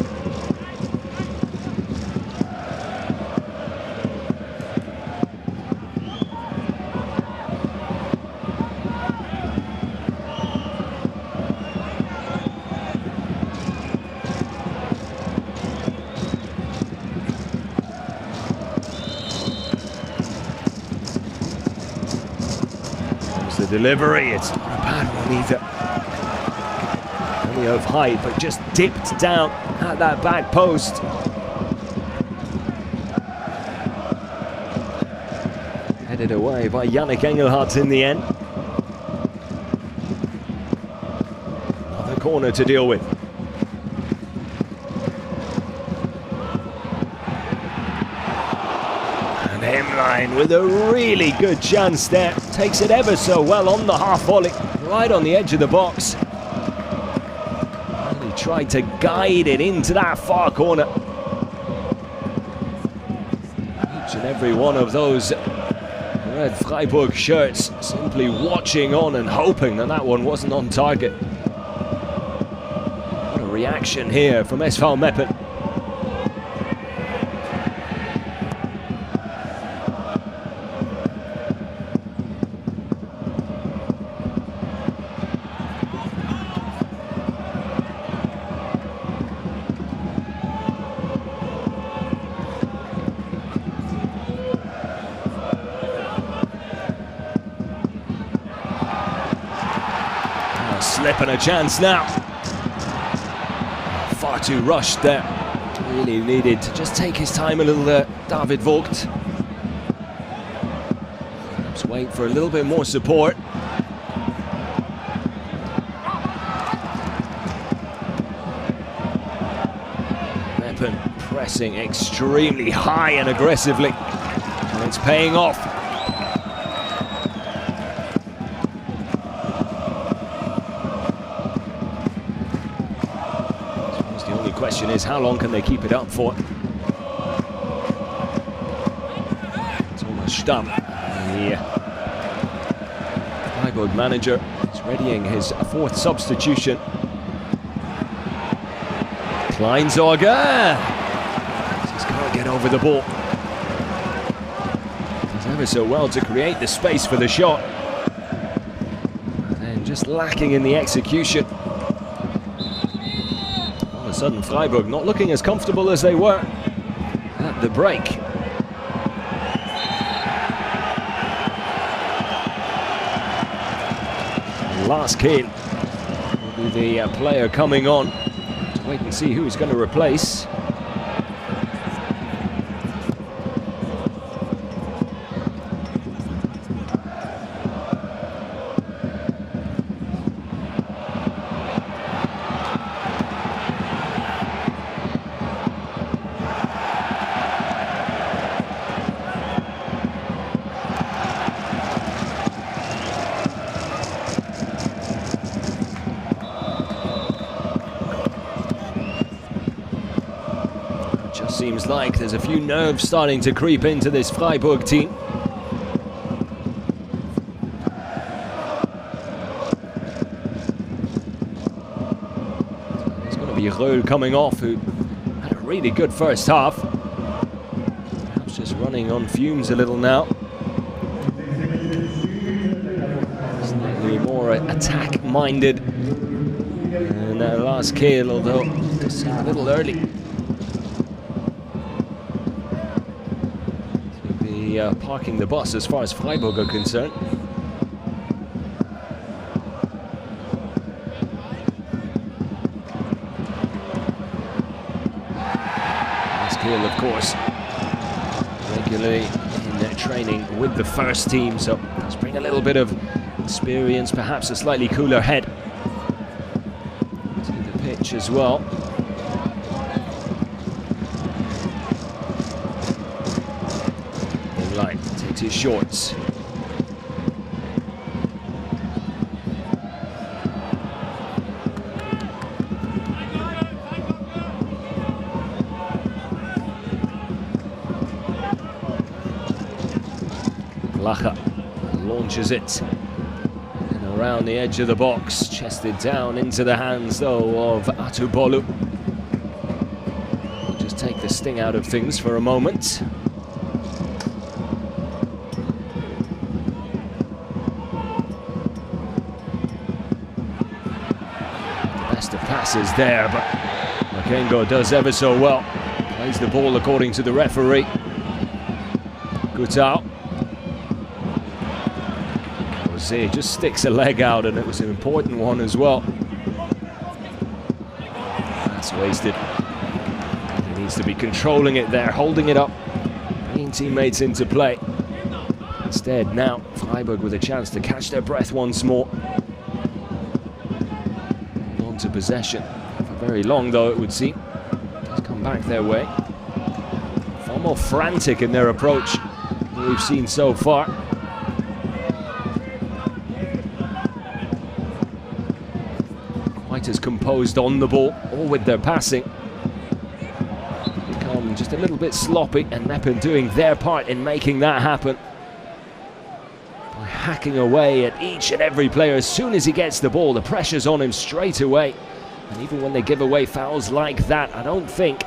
There's the delivery, it's not a bad one either. Of height, but just dipped down at that back post. Headed away by Yannick Engelhardt in the end. Another corner to deal with. And Hemline with a really good chance there. Takes it ever so well on the half volley, right on the edge of the box. tried to guide it into that far corner. Each and every one of those red Freiburg shirts simply watching on and hoping that that one wasn't on target. What a reaction here from SV Meppen. Slip and a chance now. Far too rushed there. Really needed to just take his time a little there, David Vogt. Let's wait for a little bit more support. Meppen pressing extremely high and aggressively. And it's paying off. Question is, how long can they keep it up for? Thomas Stamm, the Freiburg manager, is readying his fourth substitution. Kleinsorger! Just can't get over the ball. Does ever so well to create the space for the shot. And just lacking in the execution. Sudden Freiburg not looking as comfortable as they were at the break. Last kid will be the player coming on. To wait and see who he's going to replace. Seems like there's a few nerves starting to creep into this Freiburg team. It's going to be Röhl coming off, who had a really good first half. Perhaps just running on fumes a little now. Slightly more attack-minded. And that last kill, although just a little early. Parking the bus as far as Freiburg are concerned. Skill, of course, regularly in their training with the first team, so let's bring a little bit of experience, perhaps a slightly cooler head to the pitch as well. Right, takes his shorts. Lacha launches it and around the edge of the box, chested down into the hands though of Atubolu. We'll just take the sting out of things for a moment. Best of passes there, but Makengo does ever so well. Plays the ball according to the referee. Gutau. Jose just sticks a leg out, and it was an important one as well. That's wasted. He needs to be controlling it there, holding it up, bringing teammates into play. Instead, now Freiburg with a chance to catch their breath once more. To possession for very long, though, it would seem. Does come back their way. Far more frantic in their approach than we've seen so far. Quite quite as composed on the ball or with their passing. Become just a little bit sloppy, and Meppen doing their part in making that happen. By hacking away at each and every player. As soon as he gets the ball, the pressure's on him straight away. And even when they give away fouls like that, I don't think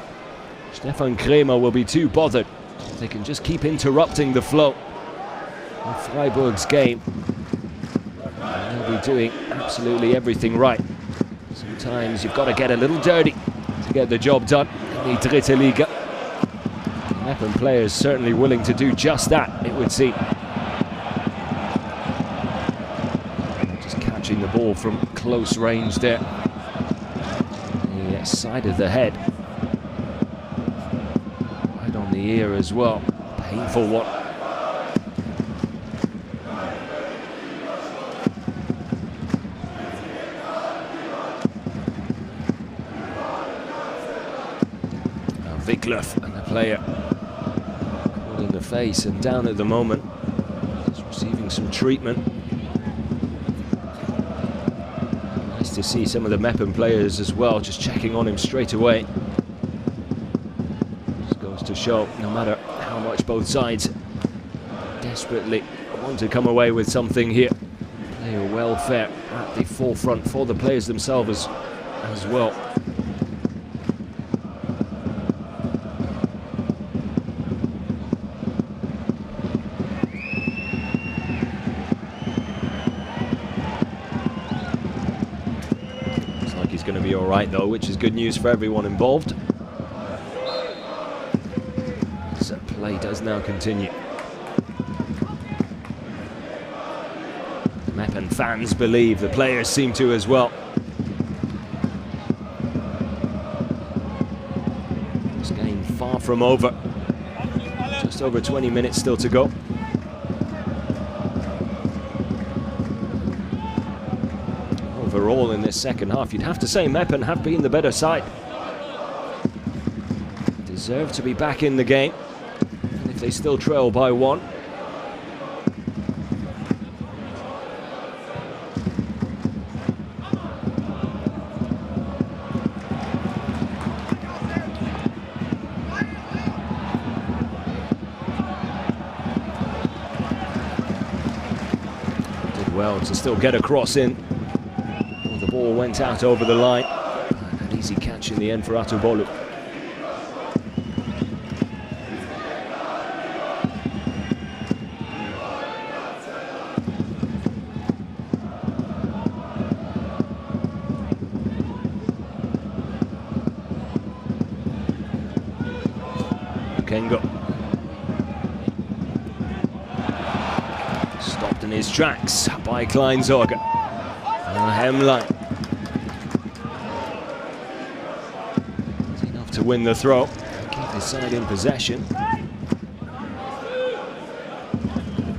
Stefan Kremer will be too bothered. They can just keep interrupting the flow of Freiburg's game. And they'll be doing absolutely everything right. Sometimes you've got to get a little dirty to get the job done in the Dritte Liga. Meppen players certainly willing to do just that, it would seem. Just catching the ball from close range there. The side of the head. Right on the ear as well. Painful one. Wickloff and the player caught in the face and down at the moment. He's receiving some treatment. Nice to see some of the Meppen players as well, just checking on him straight away. Just goes to show, no matter how much both sides desperately want to come away with something here, player welfare at the forefront for the players themselves as well. Going to be all right though, which is good news for everyone involved. So play does now continue. Meppen fans believe, the players seem to as well. This game far from over. Just over 20 minutes still to go. Overall in this second half, you'd have to say Meppen have been the better side. Deserve to be back in the game, and if they still trail by one. Did well to still get a cross in. The ball went out over the line. An easy catch in the end for Atubolu. Kengo. Stopped in his tracks by Kleinsorger. Hemline. It's enough to win the throw. Keep his side in possession.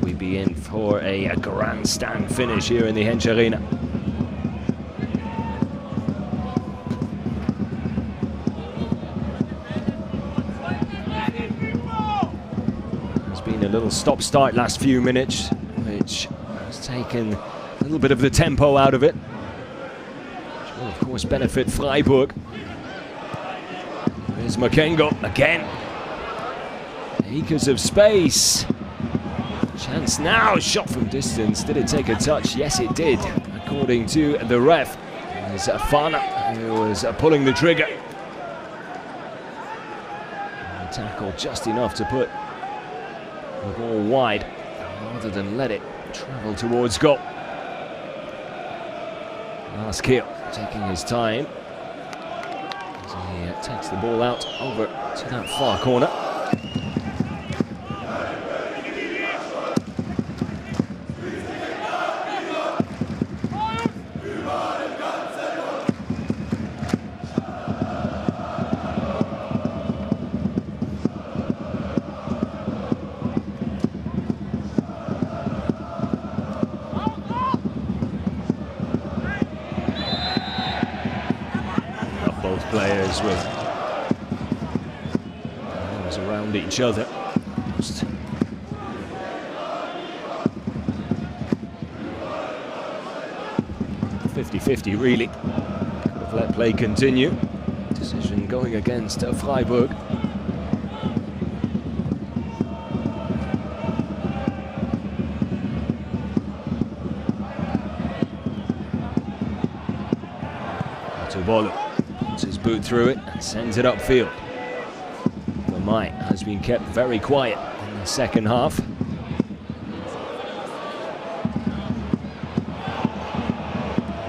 We'd be in for a grandstand finish here in the Hensch Arena. There's been a little stop-start last few minutes, which has taken a little bit of the tempo out of it, which will of course benefit Freiburg. There's Makengo again. Acres of space. Chance now, shot from distance. Did it take a touch? Yes, it did, according to the ref. There's Fana who was pulling the trigger. And the tackle just enough to put the ball wide, rather than let it travel towards goal. Last kill, taking his time as he takes the ball out over to that far corner. Players with arms around each other. 50-50 really. have let play continue. Decision going against Freiburg. Bolo puts his boot through it and sends it upfield. Vermij has been kept very quiet in the second half.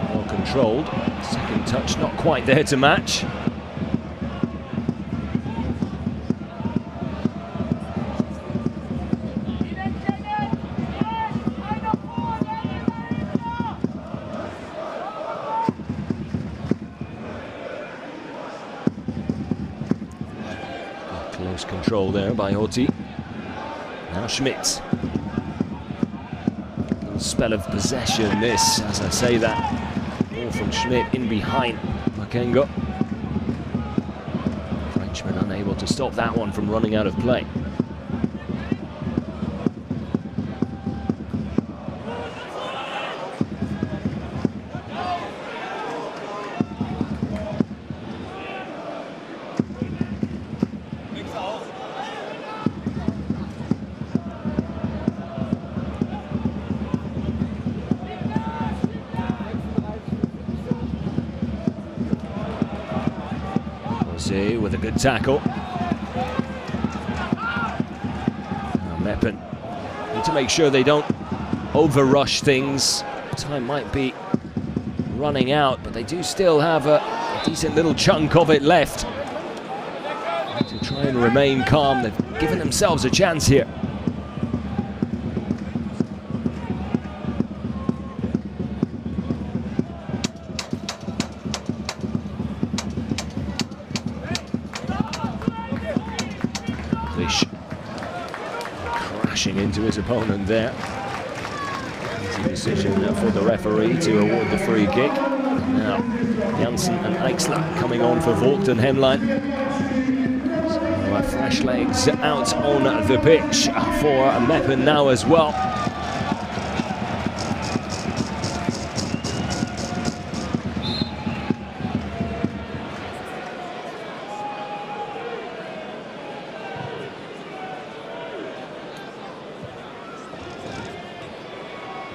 Well controlled. Second touch not quite there to match. Close control there by Oti. Now Schmidt. Little spell of possession this, as I say that. Ball from Schmidt in behind Makengo. Frenchman unable to stop that one from running out of play. With a good tackle. Meppen need to make sure they don't over-rush things. Time might be running out, but they do still have a decent little chunk of it left. To try and remain calm, they've given themselves a chance here. Crashing into his opponent there. Easy decision for the referee to award the free kick. Now, Janssen and Eichsler coming on for Vogt and Hemlein. So, fresh legs out on the pitch for Meppen now as well.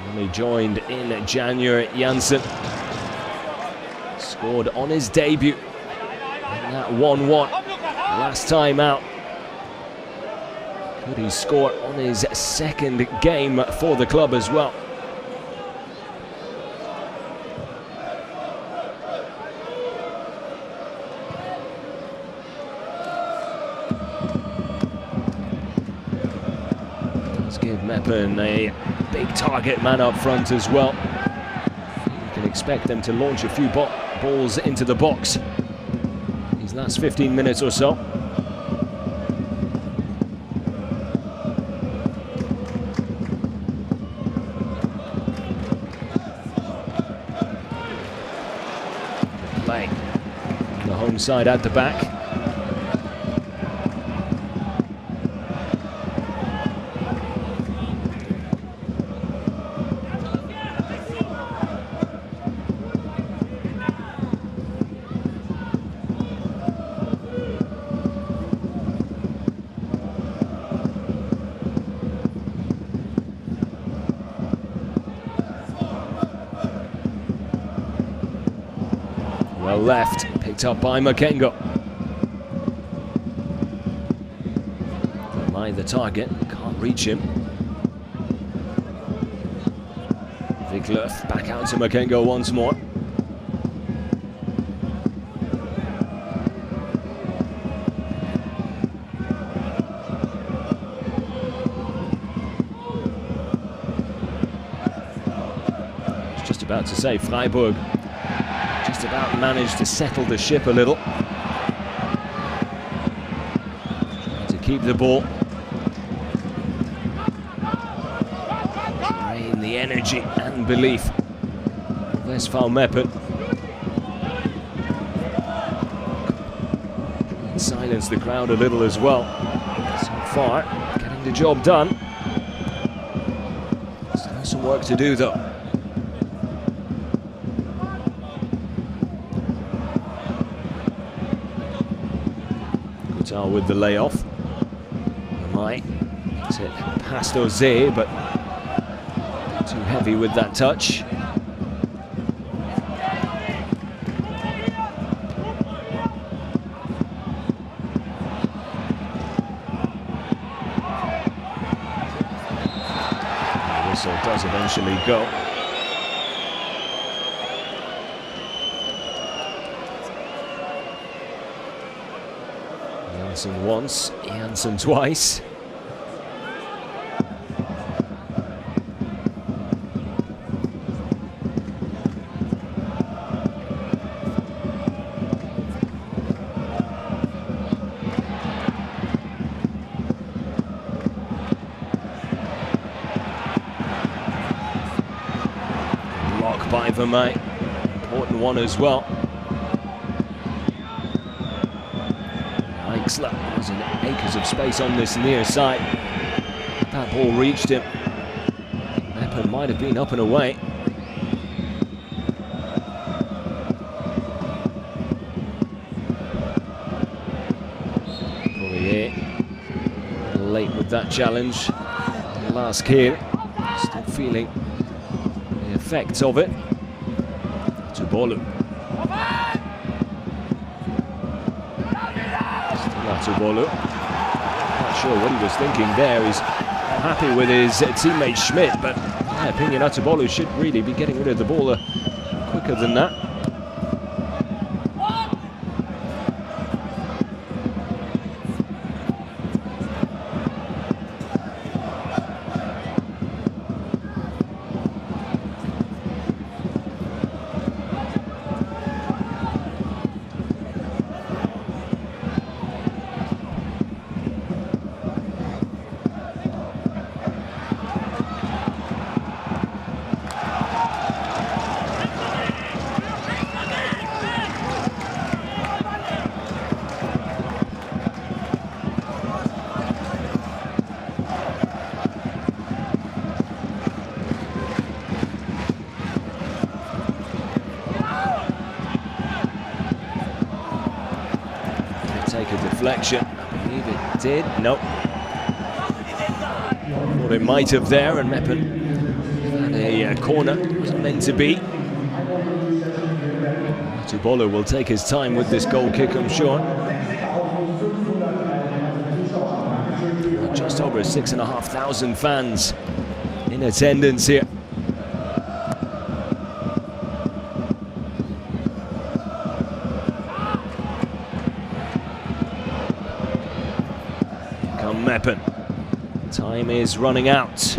Only joined in January, Janssen scored on his debut in that 1-1 last time out. Could he score on his second game for the club as well? Let's give Meppen a big target man up front as well. You can expect them to launch a few balls into the box these last 15 minutes or so. Play the home side at the back. Well left, picked up by Makengo. Vermij the target, can't reach him. Viglöf back out to Makengo once more. I was just about to say Freiburg just about managed to settle the ship a little. Trying to keep the ball. Drain the energy and belief. Westphal Meppen. Silence the crowd a little as well. So far, getting the job done. Still some work to do though. Total with the layoff. Might hit past Jose, but too heavy with that touch. The whistle does eventually go. Janssen once, Janssen twice. Block by Vermeij, important one as well. Was in acres of space on this near side. That ball reached him. Meppen might have been up and away. Poirier late with that challenge. Last kill, still feeling the effects of it. Tubolu. Tubolu. Not sure what he was thinking there. He's happy with his teammate Schmidt, but in my opinion, Tubolu should really be getting rid of the ball quicker than that. Take a deflection. I believe it did. Nope. Thought it might have there, and Meppen had a corner. Wasn't meant to be. Tubolu will take his time with this goal kick, I'm sure. Just over 6,500 fans in attendance here. Meppen. Time is running out.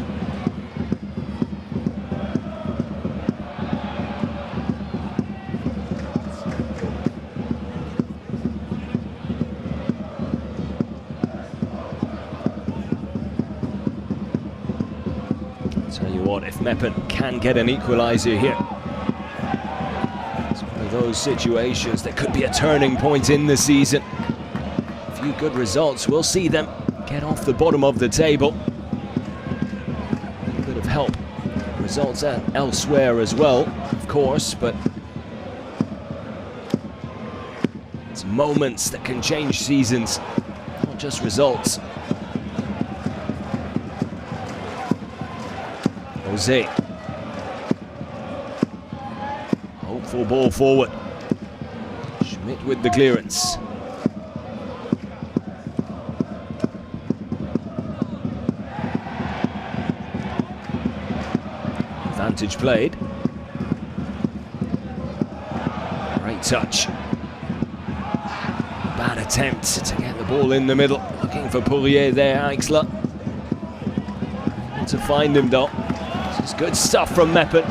Tell you what, if Meppen can get an equaliser here, it's one of those situations that could be a turning point in the season. A few good results, we'll see them get off the bottom of the table. A bit of help. Results elsewhere as well, of course, but it's moments that can change seasons, not just results. Jose. Hopeful ball forward. Schmidt with the clearance. Advantage played. Great touch. Bad attempt to get the ball in the middle. Looking for Poirier there, Eichsler. To find him though. This is good stuff from Meppen.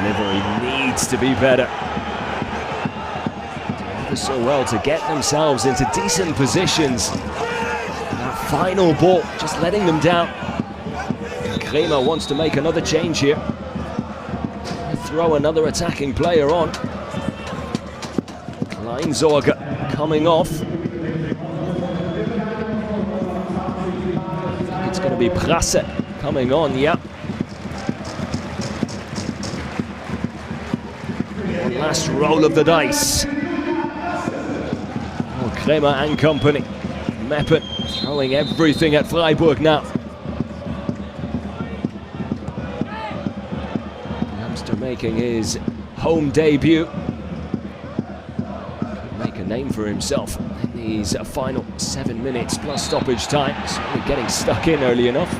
Delivery needs to be better. Did so well to get themselves into decent positions. Final ball, just letting them down. Kremer wants to make another change here. Throw another attacking player on. Kleinsorger coming off. I think it's going to be Prasse coming on, yeah. One last roll of the dice. Oh, Kremer and company. Meppen throwing everything at Freiburg now. Youngster making his home debut. Could make a name for himself in these final 7 minutes plus stoppage time. Certainly getting stuck in early enough.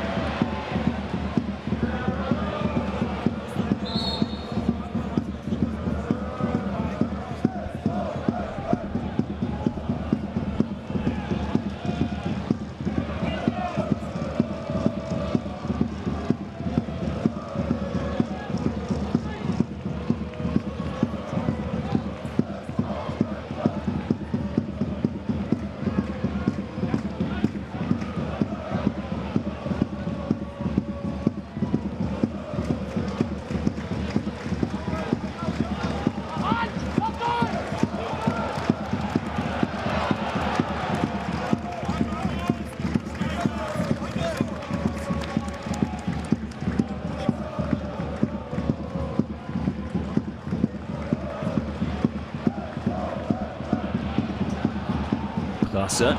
The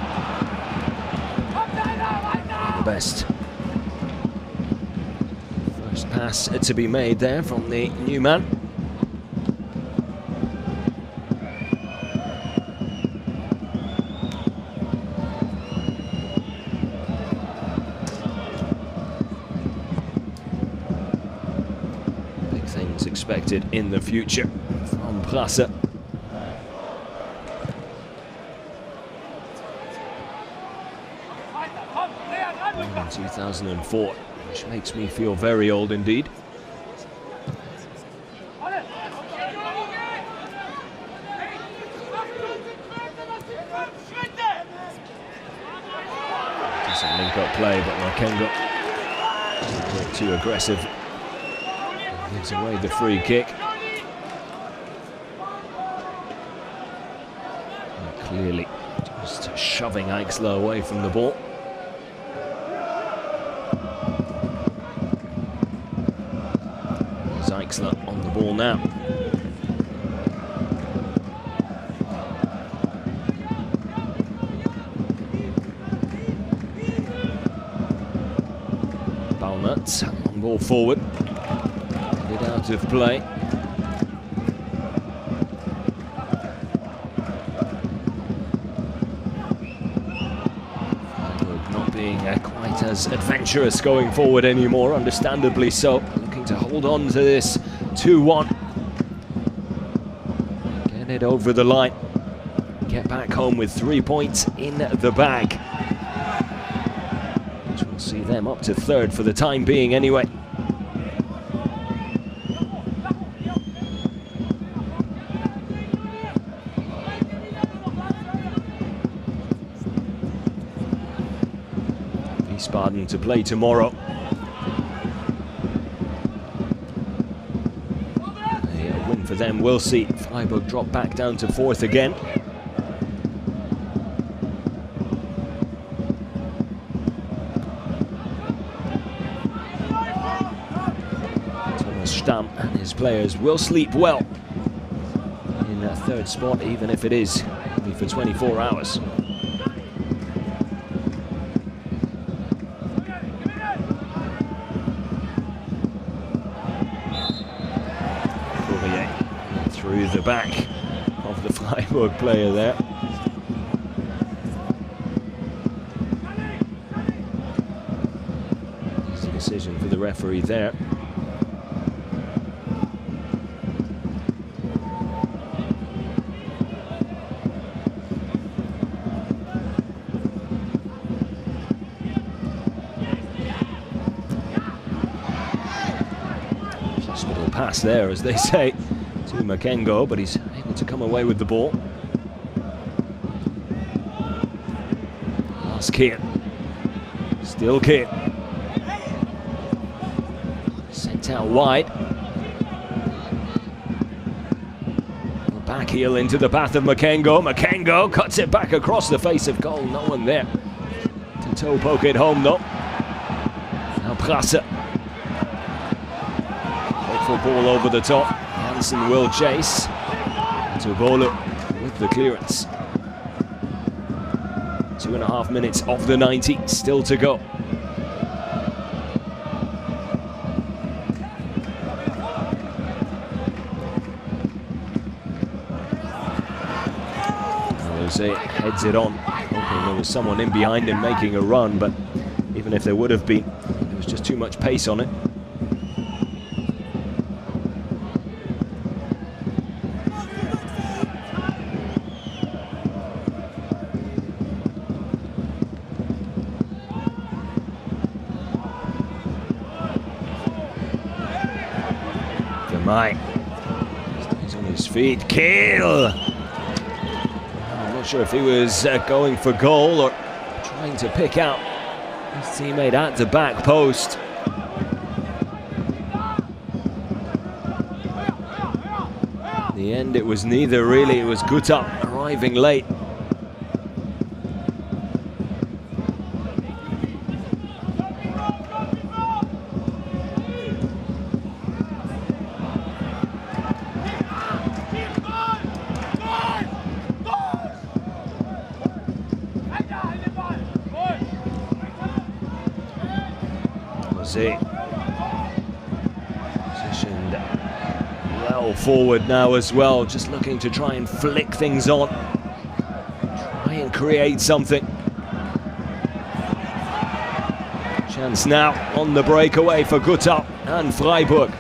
best first pass to be made there from the new man. Big things expected in the future from Brasse. 2004, which makes me feel very old indeed. Just a link-up play, but Makengo a bit too aggressive. Gives away the free kick. And clearly just shoving Eichsler away from the ball. Eichsler on the ball now. Balnut on ball forward. Get out of play. Freiburg not being quite as adventurous going forward anymore, understandably so. To hold on to this 2-1. Get it over the line. Get back home with 3 points in the bag. Which will see them up to third for the time being anyway. Wiesbaden to play tomorrow. For them, we'll see Freiburg drop back down to fourth again. Thomas Stamm and his players will sleep well in a third spot, even if it is only for 24 hours. Through the back of the Freiburg player there. Easy decision for the referee there. Hospital pass there, as they say, to Makengo, but he's able to come away with the ball. Last Kian. Still Kian. Sent out wide. Back heel into the path of Makengo. Makengo cuts it back across the face of goal. No one there to toe poke it home though. Now Brasse. Hopeful ball over the top. Hansen will chase. Atubolu with the clearance. 2.5 minutes of the 90, still to go. Jose heads it on, hoping there was someone in behind him making a run, but even if there would have been, there was just too much pace on it. Gamai stays on his feet. Kill! I'm not sure if he was going for goal or trying to pick out his teammate at the back post. In the end, it was neither really. It was Guta arriving late. Positioned well forward now as well, just looking to try and flick things on, try and create something. Chance now on the breakaway for Guta and Freiburg.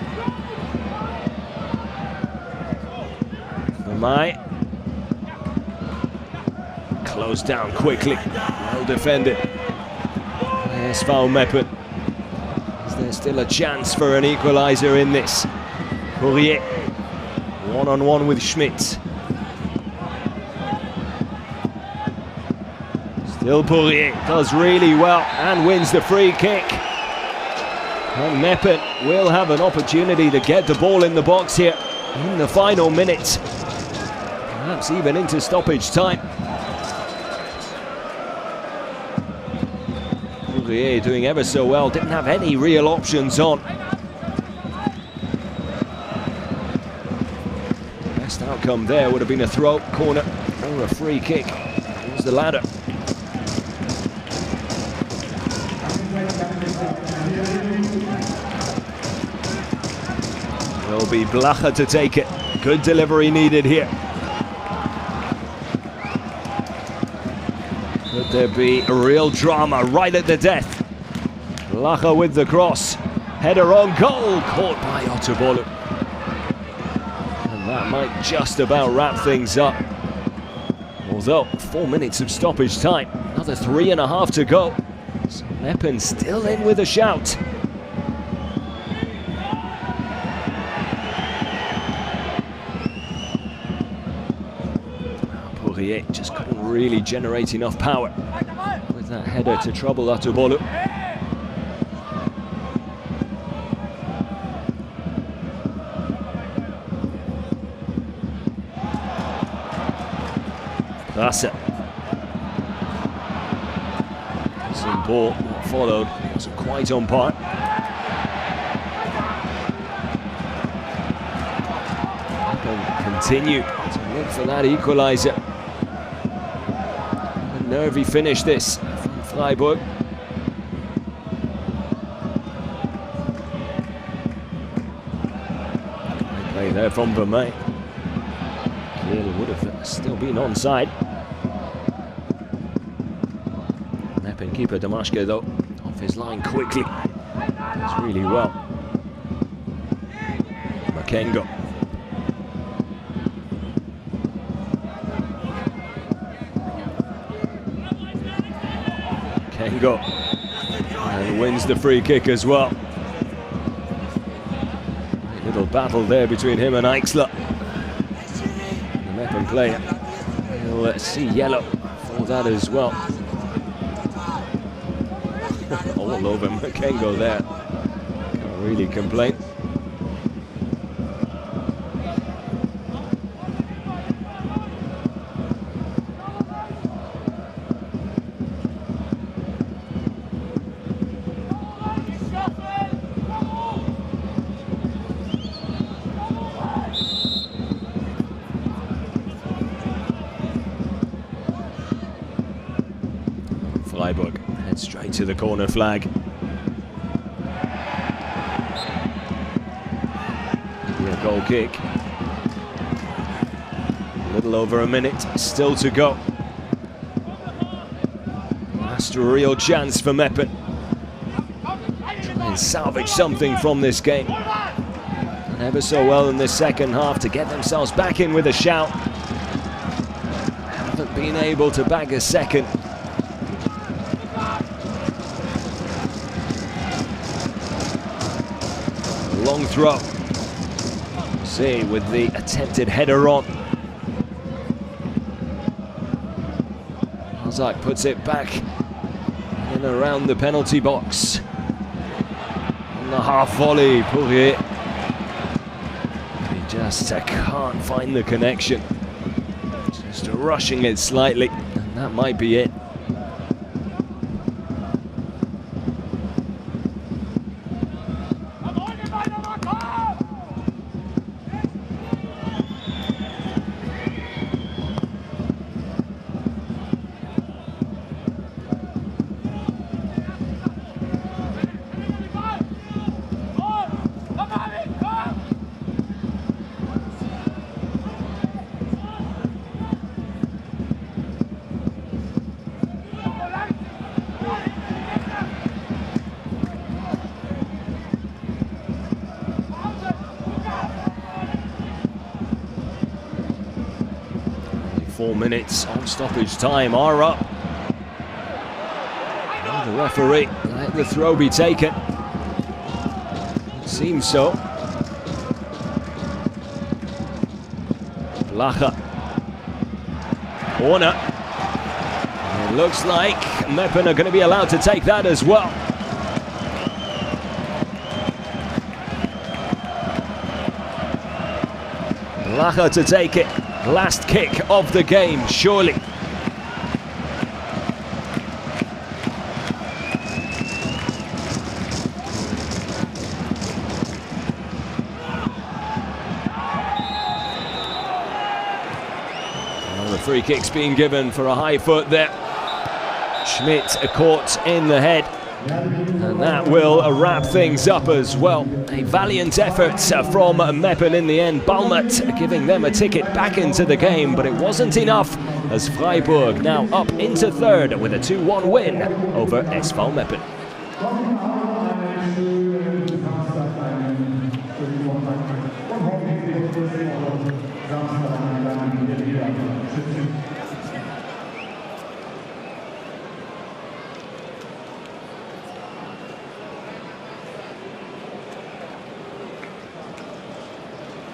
Vermey closed down quickly, well defended. There's foul Meppen. There's still a chance for an equaliser in this. Poirier, one-on-one with Schmidt. Still Poirier does really well and wins the free kick. And Meppen will have an opportunity to get the ball in the box here in the final minutes, perhaps even into stoppage time. Poirier doing ever so well, didn't have any real options on. Best outcome there would have been a throw, corner, or a free kick. Here's the ladder. Will be Blacher to take it. Good delivery needed here. Could there be a real drama right at the death? Blacher with the cross. Header on goal, caught by Atubolu. And that might just about wrap things up. Although, 4 minutes of stoppage time. Another 3.5 to go. So Meppen still in with a shout. Poirier just couldn't really generate enough power with that header to trouble Atubolu. Rasa. Some ball followed, wasn't quite on par. Continue to look for that equaliser. A nervy finish this from Freiburg. Great play there from Vermey. Clearly would have still been onside. Meppen keeper Damashke though, off his line quickly. It's really well. Makengo. Kengo, and wins the free kick as well. A little battle there between him and Eichsler. The Meppen player will see yellow for that as well. All over Makengo there. Can't really complain. Straight to the corner flag. Yeah, goal kick. A little over a minute still to go. Last real chance for Meppen. Try and salvage something from this game. And ever so well in the second half to get themselves back in with a shout. Haven't been able to bag a second. Long throw. See, with the attempted header on. Hazak puts it back in around the penalty box. On the half volley, Poirier. He just can't find the connection. Just rushing it slightly, and that might be it. Only 4 minutes on stoppage time are up. And the referee let the throw be taken. It seems so. Blacha. Corner. It looks like Meppen are going to be allowed to take that as well. Blacha to take it. Last kick of the game, surely. Well, the free kick's being given for a high foot there. Schmidt caught in the head. And that will wrap things up as well. A valiant effort from Meppen in the end. Balmert giving them a ticket back into the game, but it wasn't enough as Freiburg now up into third with a 2-1 win over SV Meppen.